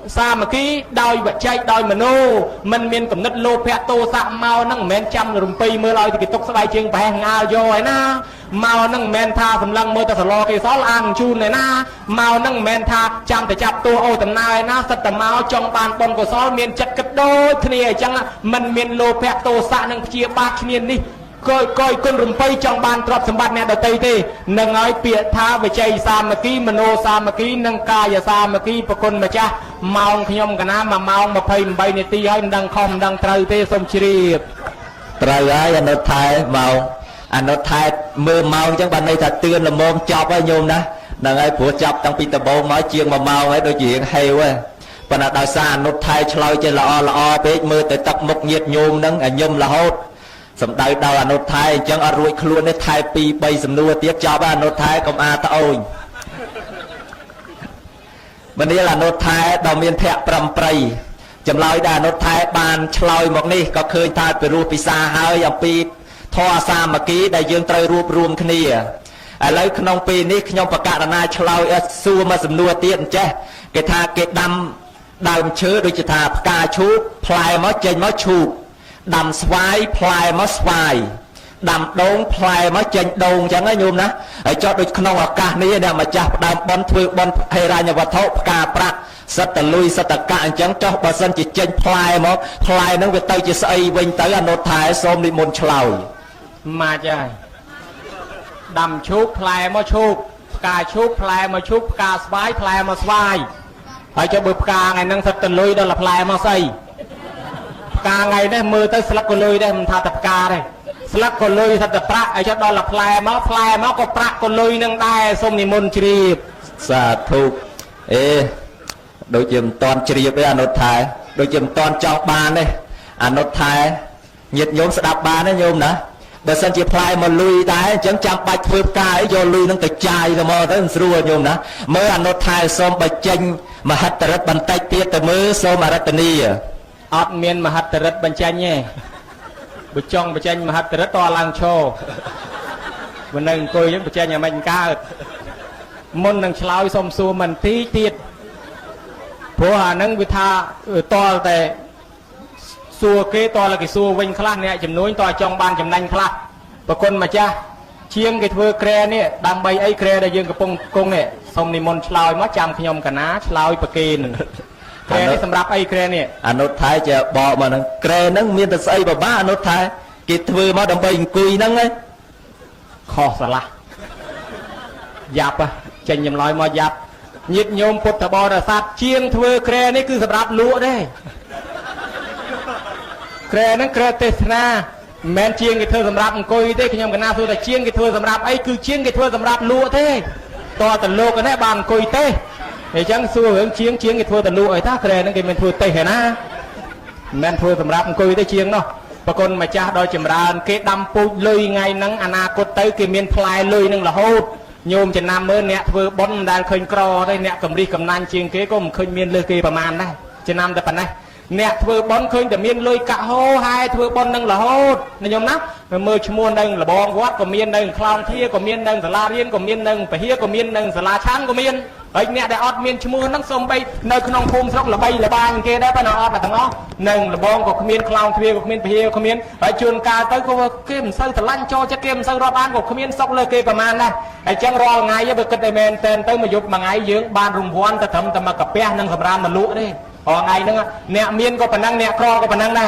sa mà kia đòi vật chạy đòi mà nô mình miền cầm nứt lô phe tô sa mau nắng men trăm rồi mưa lôi thì cái tóc sợi chiên bè ngao rồi na màu nâng men tha sầm lăng mưa ta sờ lo cái xó ăn chun này na màu nâng men tha chăm để chập tua ô tầm nai na sật tầm màu trong bàn bông của xó miền chật cất đôi kia chẳng mình miền lô phe tô sa nâng chia ba miền đi coi con rùm pây trong bàn trọt sầm bát nè đầu tây thì nâng nói bịa tha về chạy sa mà kí mà nô sa mà kí nâng ca và sa mà kí bậc con mà cha màu nhom cả na mà màu mà phây bay này ti hơi đằng không đằng trời tê sông chi trời ơi anh nói thay màu anh nói thay mưa màu chẳng bạn này thật tươn là môn chọc ấy nhôm đó đằng ấy của chọc trong pita bông nói chuyện mà màu ấy đôi chuyện hay quá và là đào xa anh nói thay chloi trên là o biết mưa tới tập một nhiệt nhôm nâng ở nhôm là hốt sầm đào đào anh nói thay chẳng ở ruồi luôn đấy thay pi bay sầm nua tiếc chọc anh nói thay công a ta ôi bên đây là nói thay đầu miền thẹn prầm prey chấm lôi đà nốt thái bàn chloi một ní có khơi thayไปรูปពិសាហើយអំពីធម៌សាមគ្គីដែលយើងត្រូវរួបរวมគ្នាឥឡូវក្នុងពេលនេះខ្ញុំបកករណាឆ្លើយសួរមកសំណួរទៀតអញ្ចេះគេថាគេដាំដើមឈើដូចជាថាផ្កាឈូកផ្លែមកចេញមកឈូកដាំស្វាយផ្លែមកស្វាយដាំដូងផ្លែមកចេញដូងអញ្ចឹងណាញោមណាហើយចុះដូចក្នុងឱកាសនេះអ្នកម្ចាស់ផ្ដើមបន់ធ្វើបន់ហេរញ្ញវត្ថុផ្កាប្រាក់សត្វតលុយសត្វតកៈអញ្ចឹងចុះបើសិនជាចេញផ្លែមកផ្លែហ្នឹងវាទៅជាស្អីវិញទៅអនុថែសូមនិមន្តឆ្លើយមកចាដាំឈូកផ្លែមកឈូកផ្កាឈូកផ្លែមកឈូកផ្កាស្វាយផ្លែមកស្វាយហើយចុះបើផ្កាថ្ងៃហ្នឹងសត្វតលុយដល់ផ្លែមកស្អីផ្កាថ្ងៃនេះមើលទៅស្លឹកក៏លុយដែរមិនថាតែផ្កាទេស្លឹកក៏លុយសត្វតប្រាក់ហើយចុះដល់ផ្លែមកក៏ប្រាក់ក៏លុយនឹងដែរសូមនិមន្តជ្រាបសាធុដូចជាមិនតន់ជ្រាបទេអនុថែដូចជាមិនតន់ចង់បានទេអនុថែញាតិញោមស្ដាប់បានទេញោមណាបើសិនជាផ្លែមកលុយដែរអញ្ចឹងចាំបាច់ធ្វើផ្កាអីយកលុយនឹងទៅចាយទៅមកទៅស្រួលញោមណាមើលអនុថែសូមបញ្ចេញមហិទ្ធិរិទ្ធបន្តិចទៀតទៅមើលសូមអរតនីអត់មានមហិទ្ធិរិទ្ធបញ្ចេញទេបើចង់បញ្ចេញមហិទ្ធិរិទ្ធតឡើងឈរមិននៅអង្គុយយើងបញ្ចេញឲ្យមិនកើតមុននឹងឆ្លើយសូមសួរមិនទីទៀតព្រោះអានឹងវាថាតលតែសួរគេតលគេសួរវិញខ្លះអ្នកចំនួនតចង់បានចំណេញខ្លះប្រគុណម្ចាស់ជាងគេធ្វើក្រែនេះដើម្បីអីក្រែដែលយើងកំពុងគង់នេះសូមនិមន្តឆ្លើយមកចាំខ្ញុំកណាឆ្លើយប្រគេនក្រែនេះសម្រាប់អីក្រែនេះអនុថែជាបកមកហ្នឹងក្រែហ្នឹងមានតែស្អីបបាអនុថែគេធ្វើមកដើម្បីអង្គុយហ្នឹងឯងខុសស្រឡះយ៉ាប់ចេញចម្លើយមកយ៉ាប់ញាតិញោមពុទ្ធបរិស័ទជាងធ្វើក្រែនេះគឺសម្រាប់លក់ទេក្រែហ្នឹងក្រែទេសនាមិនមែនជាងគេធ្វើសម្រាប់អង្គុយទេខ្ញុំកណាសួរថាជាងគេធ្វើសម្រាប់អីគឺជាងគេធ្វើសម្រាប់លក់ទេតើតលោកនេះបានអង្គុយទេអញ្ចឹងសួររឿងជាងគេធ្វើតលក់អីថាក្រែហ្នឹងគេមិនធ្វើទេណាមិនមែនធ្វើសម្រាប់អង្គុយទេជាងនោះប្រគុណម្ចាស់ដល់ចម្រើនគេដាំពូជលុយថ្ងៃហ្នឹងអនាគតទៅគេមានផ្លែលុយនឹងរហូត โยมจะนำมือเนี่ยเพื่อบนได้เคยกรอได้เนี่ยกำรีกำนันเชียงเก๋ก็มันเคยมีเลือเกประมาณได้จะนำแต่ปันไหนเนี่ยเพื่อบนเคยแต่มีเลยกะโฮให้เพื่อบนนั่งละโฮนะโยมนะมือชมวนนั่งละบองวัดก็มีนั่งคลองเที่ยก็มีนั่งสลาเรียนก็มีนั่งไปเฮียก็มีนั่งสลาช้างก็มีไอ้เนี่ยได้อดมีชมวนนั่งส่งไปในขนมภูมิสักละใบละบางเกได้ปะนะอดแต่ทั้งอ้อนั่งละบองก็มีคลองเที่ยก็มีไปเฮียก็มีไอ้จุนกาเต้ก็เกมเซอร์ตะลั่นโจจะเกมเซอร์รอบบ้านก็มีซอกเลยเกประมาณนะไอ้จังรอไงยังไปกระเตเมนเต้นเต้มายุบมาไงยืงบ้านรุมพวนแต่ทำแต่มากระเปียนั่งสำราญมาลุนี่พอไงนึงเนี่ยเมียนก็ปนังเนี่ยครอก็ปนังได้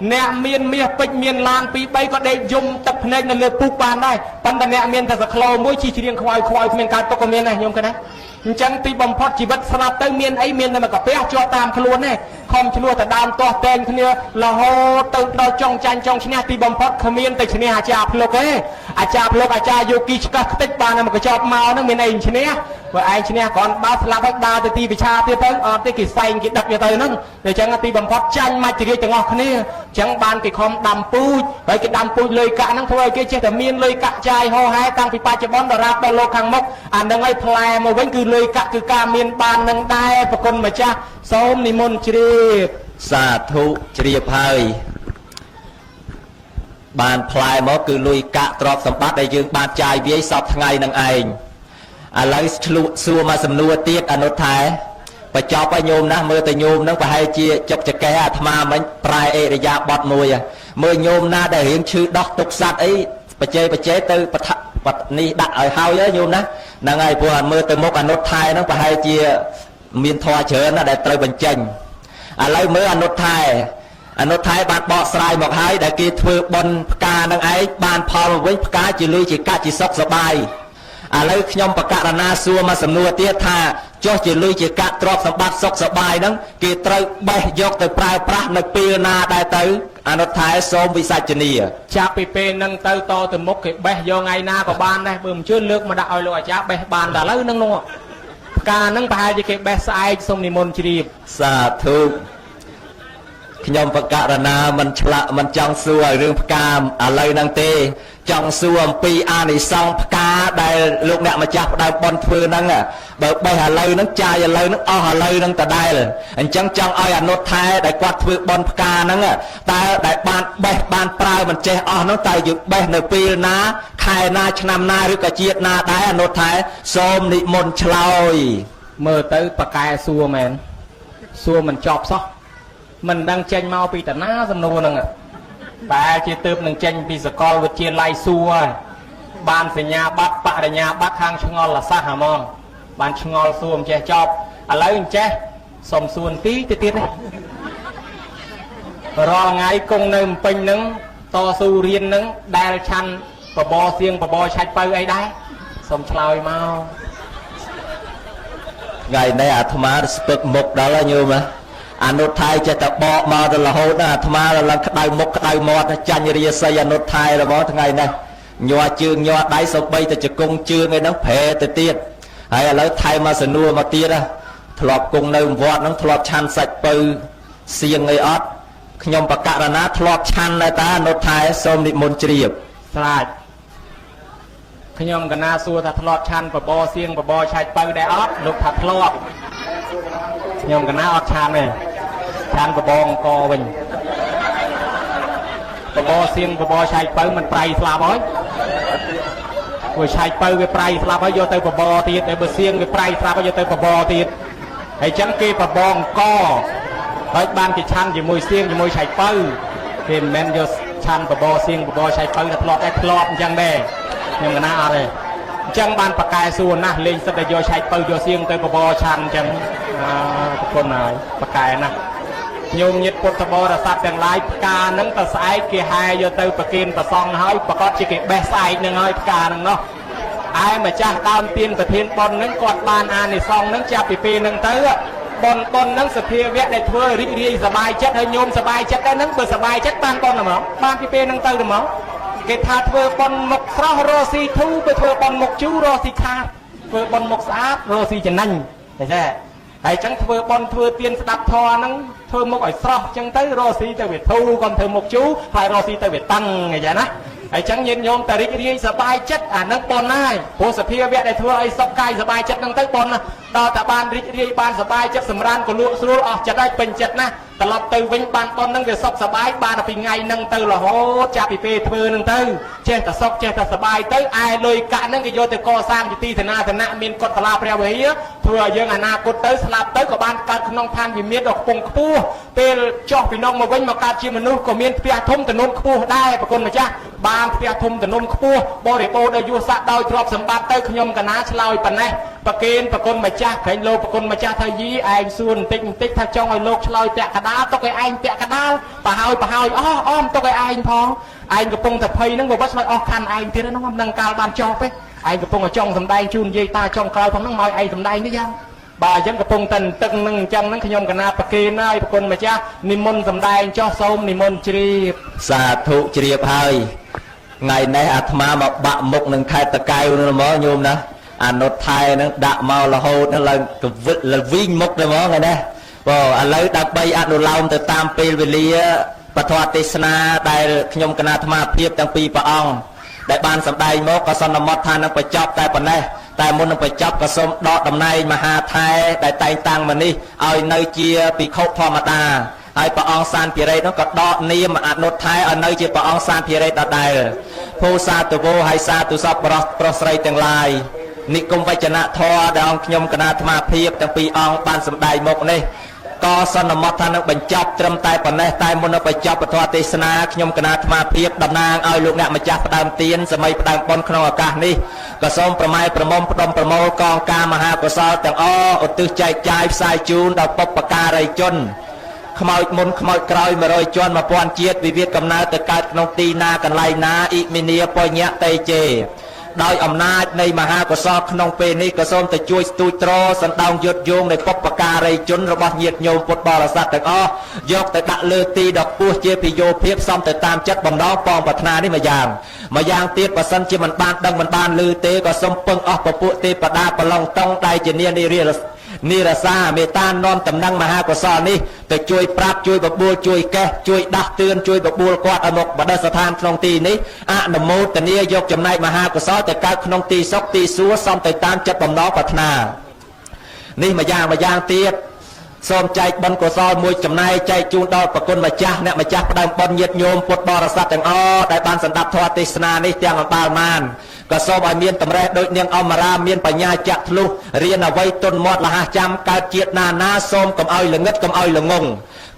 เนี่ยเมียนเมียปิดเมียนลางปีใบก็ได้ยมตับเพลงนั่นเลยปลูกบานได้ปันแต่เนี่ยเมียนแต่สะโคลมวยชีเรียงควายเมียนการตกเมียนนะยมกันนะจังตีบอมพอดชีวิตสลับเตเมียนไอเมียนแต่มากับเปียจอตามขลุ่นเนี่ยคอมชลัวแต่ดามตัวเต้นคนเนี้ยละโหตึกดาวจองจันจองชนะตีบอมพอดขมิ้นแต่ชนะอาจารย์พลกอาจารย์พลกอาจารย์โยกีชกติดบานมันก็จอบเมานั่งเมียนไอชนะว่าไอชนะก่อนบาสลับให้ดาวตีวิชาตีเติ้งตีกิจใส่กิจดักอย่างเตยนั่งเดี๋ยวจังตีบอมพอดจันมาจีเรียจังอคนนี้จังบานกิคอมดำปูไปกิดำปูเลยกะนั่งทว่ากิเจแต่เมียนเลยกะใจห่อหายตั้งปีปาจะบอลดาราบอลโลคังมกอันดังไอพลายมาเว้นคือเลยกะคือการเมียนบานนั่งได้ประคนมาจ้าส้มนิมนต์จีเรียสาธุเรียบเฮยบานพลายมอคือลุยกะตรอบสมบัติได้ยืงบานใจเบี้ยสอบทั้งไงนังเองอะไรสัวมาสำนวนเตียดอนุทัยไปจอบไปโยมนะเมื่อแต่โยมนั่งไปให้เจียจบจะแก่อาตมาเหมือนปลายเอริยาบอดมวยเมื่อโยมน่าได้เห็นชื่อดอกตุกสัตว์ไอ้ไปเจตือปัดนี่ดักเอาเฮาเยอะโยมนะนังไงพวกเมื่อแต่มกอนุทัยนั่งไปให้เจียมีนทอเชิญนะได้เตยบรรจังอะไรเมื่ออนุทัยบานบอกสลายบอกให้ได้กีถือบนกานังไอบานพอมาวิ่งกาจีลุยจีกาจีซอกสบายอะไรขยมประกาศนาสัวมาสำนวนเตี้ยท่าจ่อจีลุยจีกาตรอบสมบัติซอกสบายนั้นกีเตยใบยกแต่ปลายพระในปีนาได้เตยอนุทัยโสมวิสัชนีจะไปเป็นนังเตยโตแต่มกใบยองไงนาก็บานได้เบิ่มชื่นเลือกมาได้เอาเลยจ้าใบบานแต่แล้วนั่งนัวการนั่งไปจะเก็บใบสายทรงนิมนต์จีบสาธุขยมประกาศนามันฉละมันจังสัวเรื่องพกามอะไรนังเตจังสัวปีอานิสองพกาได้ลูกเนี่ยมาจับได้บอลเฟือนั่งอ่ะเบิกใบหาเลยนั่งใจอะไรนั่งอ้อหาเลยนั่งแต่ได้เลยอันจังอ้อยอนุทัยได้กวาดเฟือบอลพกานั่งอ่ะแต่ได้บานใบบานปลายมันเจอ้อนั่งแต่หยุดใบในปีนะใครนาชนำนาหรือกระเจี๊ยดนาได้อนุทัยโสมนิมนต์ฉลอยเมื่อเตยประกายสัวแมนสัวมันจอบซะมันดังเจนมาปีแต่หน้าสำนวนนึงอ่ะแต่จีตืบหนึ่งเจนปีสกอลวิเชียนไลซัวบานสัญญาบัตปะสัญญาบัตทางชงอลละซาหามองบานชงอลซัวมเจจอบอะไรเจสมส่วนตีติดเลยรอไงกงหนึ่งเป็นหนึ่งต่อสู้เรียนหนึ่งได้ชันปบเสียงปบใช้ไปไอ้ได้สมชลอยเมาไงในอาธมาสตึกหมกได้แล้วโยมนะอนุทัยจะตะเบามาตลอดนะธรรมาเราขดายมกขดายมอดจันยรีสยอนุทัยเราบอกทั้งไงนะยัวจืงยัวได้สบายแต่จะกงจืงไงนังแผ่แต่เตี้ยให้แล้วไทยมาสนัวมาเตี้ยนะถลอกกงในวอดนังถลอกชันใส่ปืนเสียงไงออดขยมประกาศนะถลอกชันในตาอนุทัยสมนิมนต์เจียบสลายขยมกันนาสัวถ้าถลอกชันปบเสียงปบใช้ปืนได้ออดลูกถัดถลอกยมกันนาออดชันเลยชันปบกอวิญปบเสียงปบใช้ปืนมันไตรสลาบอยกูใช้ปืนไปไตรสลาบอยโยเตอร์ปบตีดไอ้เบอร์เสียงไปไตรสลาบอยโยเตอร์ปบตีดไอ้จังกีปบกอไอ้บ้านที่ชันอยู่มวยเสียงอยู่มวยใช้ปืนเห็นแมนโยชันปบเสียงปบใช้ปืนถลอกได้ถลอกจังแดงยมกันนาอะไรจังบ้านปากกายส่วนนะเล่นสเตโยใช้ปืนโยเสียงเตอร์ปบชันจังคนไหนปากกายนะโยมยึดพุทธบริษัทอย่างไรการนั้นแต่สายเกี่ยหายโยเตอร์ปะกินปะซองให้ประกอบจิกเบสไซน์หนึ่งให้การนึงเนาะไอ้มาจ้างตามเตียนประเทศบอลนั้นกอดบานในซองนั้นจะปีหนึ่งเตอร์บอลนั้นสเพียเวะในเพื่อริบรีสบายจัดให้โยมสบายจัดได้นั้นเปิดสบายจัดบ้านบอลหรือเปล่าบ้านปีหนึ่งเตอร์หรือเปล่าเกตาเพื่อบอลหมกซ้อโรซีทูไปเพื่อบอลหมกจูโรซีคาเพื่อบอลหมกสาโรซีจะนั่งใช่ไอ้จังเธอบอลเธอเตียนสตับทอนั่งเธอมกไอ้ซอกจังเตยรอซีเตเวททูก่อนเธอมกจูไฟรอซีเตเวทตั้งไงจ๊ะนะ ហើយចឹងញាតិញោមតារីករាយសប្បាយចិត្តអានឹងប៉ុនហើយព្រោះសភាវៈដែលធ្វើឲ្យសុខកាយសប្បាយចិត្តហ្នឹងទៅប៉ុនណាដល់តែបានរីករាយបានសប្បាយចិត្តសម្រានក៏លក់ស្រួលអស់ចិត្តហើយពេញចិត្តណាត្រឡប់ទៅវិញបានប៉ុនហ្នឹងវាសុខសប្បាយបានពីថ្ងៃហ្នឹងទៅរហូតចាប់ពីពេលធ្វើហ្នឹងទៅចេះតែសុខចេះតែសប្បាយទៅឯលុយកាក់ហ្នឹងគេយកទៅកសាងជាទីឋានៈមានកុដិសាលាព្រះវិហារធ្វើឲ្យយើងអនាគតទៅស្លាប់ទៅក៏បានកើតក្នុងឋានវិមានដ៏ខ្ពង់ខ្ពស់ពេលចុះពីនោះមកវិញមកកើតជាមនុស្សក៏មានផ្ទះធំទំនន់ខ្ពស់ដែរប្រគុណម្ចាស់បានផ្ទះធំទំនន់ខ្ពស់បរិបូរដោយយសស័ក្តិដោយទ្រព្យសម្បត្តិទៅខ្ញុំកណាឆ្លើយប៉ុណ្ណេះប្រគេនប្រគុណម្ចាស់ក្រែងលោកប្រគុណម្ចាស់ថាយីឯងសួរបន្តិចថាចង់ឲ្យលោកឆ្លើយពាក់កដាលទុកឲ្យឯងពាក់កដាលប្រហើយអស់អមទុកឲ្យឯងផងឯងកំពុងតែភ័យហ្នឹងបើឆ្លើយអស់ខាន់ឯងទៀតហ្នឹងមិនកាលបានចប់ទេឯងកំពុងតែចង់សម្ដែងជូននិយាយតាចង់ក្រោយផងហ្នឹងមកឲ្យឯងសម្ដែងនេះយ៉ាងបាទអញ្ចឹងកំពុងតែទឹកនឹងអញ្ចឹងហ្នឹងខ្ញុំកណាប្រគេនហើយប្រគុណម្ចាស់និមន្តសម្ដែងចោះសូមនិមន្តជ្រាបសាធុជ្រាបហើយថ្ងៃនេះអាត្មាមកបាក់មុខនឹងខេត្តតកែវនោះហ្មងញោមណាអនុថែនឹងដាក់មករហូតនឹងឡើងកវិតលវិញមុខទៅហ្មងថ្ងៃនេះបើឥឡូវដើម្បីអនុលោមទៅតាមពេលវេលាពធទេសនាដែលខ្ញុំគណៈអាត្មាភាពទាំងពីរព្រះអង្គដែលបានសម្ដែងមកក៏សន្មតថានឹងបញ្ចប់តែប៉ុណ្ណេះតែមុននឹងបញ្ចប់ក៏សូមដកតំណែងមហាថែដែលតែងតាំងមកនេះឲ្យនៅជាភិក្ខុធម្មតាហើយព្រះអង្គសានភិរិទ្ធនោះក៏ដកនាមអនុថែឲ្យនៅជាព្រះអង្គសានភិរិទ្ធដដែលភូសាទវោហើយសាទុសពប្រុសស្រីទាំងឡាយនិគមវចនធម៌ដែលអង្គខ្ញុំគណៈអាត្មាភាពទាំងពីរអង្គបានសម្ដែងមកនេះក៏សន្មតថានឹងបញ្ចប់ត្រឹមតែប៉ុណ្ណេះតែមុននឹងបញ្ចប់ពធទេសនាខ្ញុំគណៈអាត្មាភាពតំណាងឲ្យលោកអ្នកម្ចាស់ផ្ដើមទានសម័យផ្ដើមបុណ្យក្នុងឱកាសនេះក៏សូមប្រម៉ែប្រមុំផ្ដុំប្រមូលកងការមហាកុសលទាំងអស់ឧទ្ទិសចែកចាយផ្សាយជូនដល់បុព្វការីជនខ្មោចមុនខ្មោចក្រោយ100ជាន់1000ជាតិវិវាទកំណើតទៅកើតក្នុងទីណាកន្លែងណាអ៊ីមីនីបញ្ញតេជេដោយអំណាចនៃមហាកុសលក្នុងពេលនេះក៏សូមទៅជួយស្ទូចត្រសណ្ដោងយុទ្ធយោងនៃបុព្វការីជនរបស់ញាតិញោមពុទ្ធបរិស័ទទាំងអស់យកទៅដាក់លើទីដ៏ខ្ពស់ជាពិយោភាពសមទៅតាមចិត្តបំណងបងប្រាថ្នានេះម្យ៉ាងទៀតបើសិនជាមិនបានដឹងមិនបានឮទេក៏សូមពឹងអស់ពពួកទេវតាប្រឡងតង់ដែលជានារីនិរសាមេត្តានាំតំណែងមហាកុសលនេះទៅជួយប្រាប់ជួយបបួលជួយកេះជួយដាស់តឿនជួយបបួលគាត់ឲ្យមកបដិស្ថានក្នុងទីនេះអនុមោទនាយកចំណែកមហាកុសលទៅកើតក្នុងទីសុខទីសួគ៌សមទៅតាមចិត្តបំណងប្រាថ្នានេះម្យ៉ាងទៀតសូមចែកបុណ្យកុសលមួយចំណែកចែកជូនដល់ប្រគុណម្ចាស់អ្នកម្ចាស់ផ្ដើមបុណ្យញាតិញោមពុទ្ធបរិស័ទទាំងអស់ដែលបានសម្ដាប់ធម៌ទេសនានេះទាំងអបាលមានក៏សូមឲ្យមានតម្រេះដូចនាងអមរាមានបញ្ញាចាក់ធ្លុះរៀនអ្វីទុនមាត់លះចាំកើតជាតិណាសូមកុំឲ្យល្ងឹតកុំឲ្យល្ងង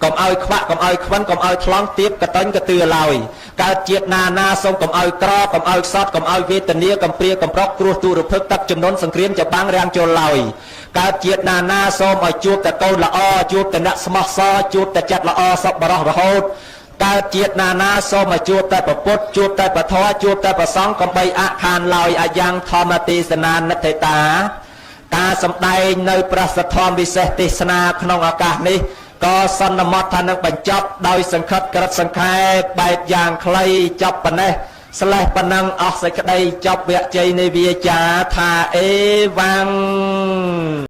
កុំឲ្យខ្វាក់កុំឲ្យខ្វិនកុំឲ្យថ្លង់ទៀបកតញ្ញកទឿឡើយកើតជាតិណាសូមកុំឲ្យក្រកុំឲ្យខ្សត់កុំឲ្យវេទនាកំព្រាកំប្រកគ្រោះទូរភឹកទឹកចំនួនសង្គ្រាមច្បាំងរាំងចូលឡើយកើតជាតិណាសូមឲ្យជួបតែកូនល្អជួបតែអ្នកស្មោះសរជួបតែចិត្តល្អសប្បុរសរហូតកើតជាតិណាសូមឲ្យជួបតែព្រះពុទ្ធជួបតែព្រះធម៌ជួបតែព្រះសង្ឃកំបីអខានឡើយអាយ៉ាងធម្មទេសនានិទ្ធិតាការសម្ដែងនៅប្រសិទ្ធធម៌វិសេសទេសនាក្នុងឱកាសនេះក៏សន្មតថានឹងបញ្ចប់ដោយសង្ខិតក្រឹតសង្ខេបបែបយ៉ាងខ្លីចប់ប៉ុណ្ណេះស្លេះប៉ុណ្ណឹងអស់សេចក្តីចប់វគ្គជ័យនៃវាចាថាអេវ៉ាំង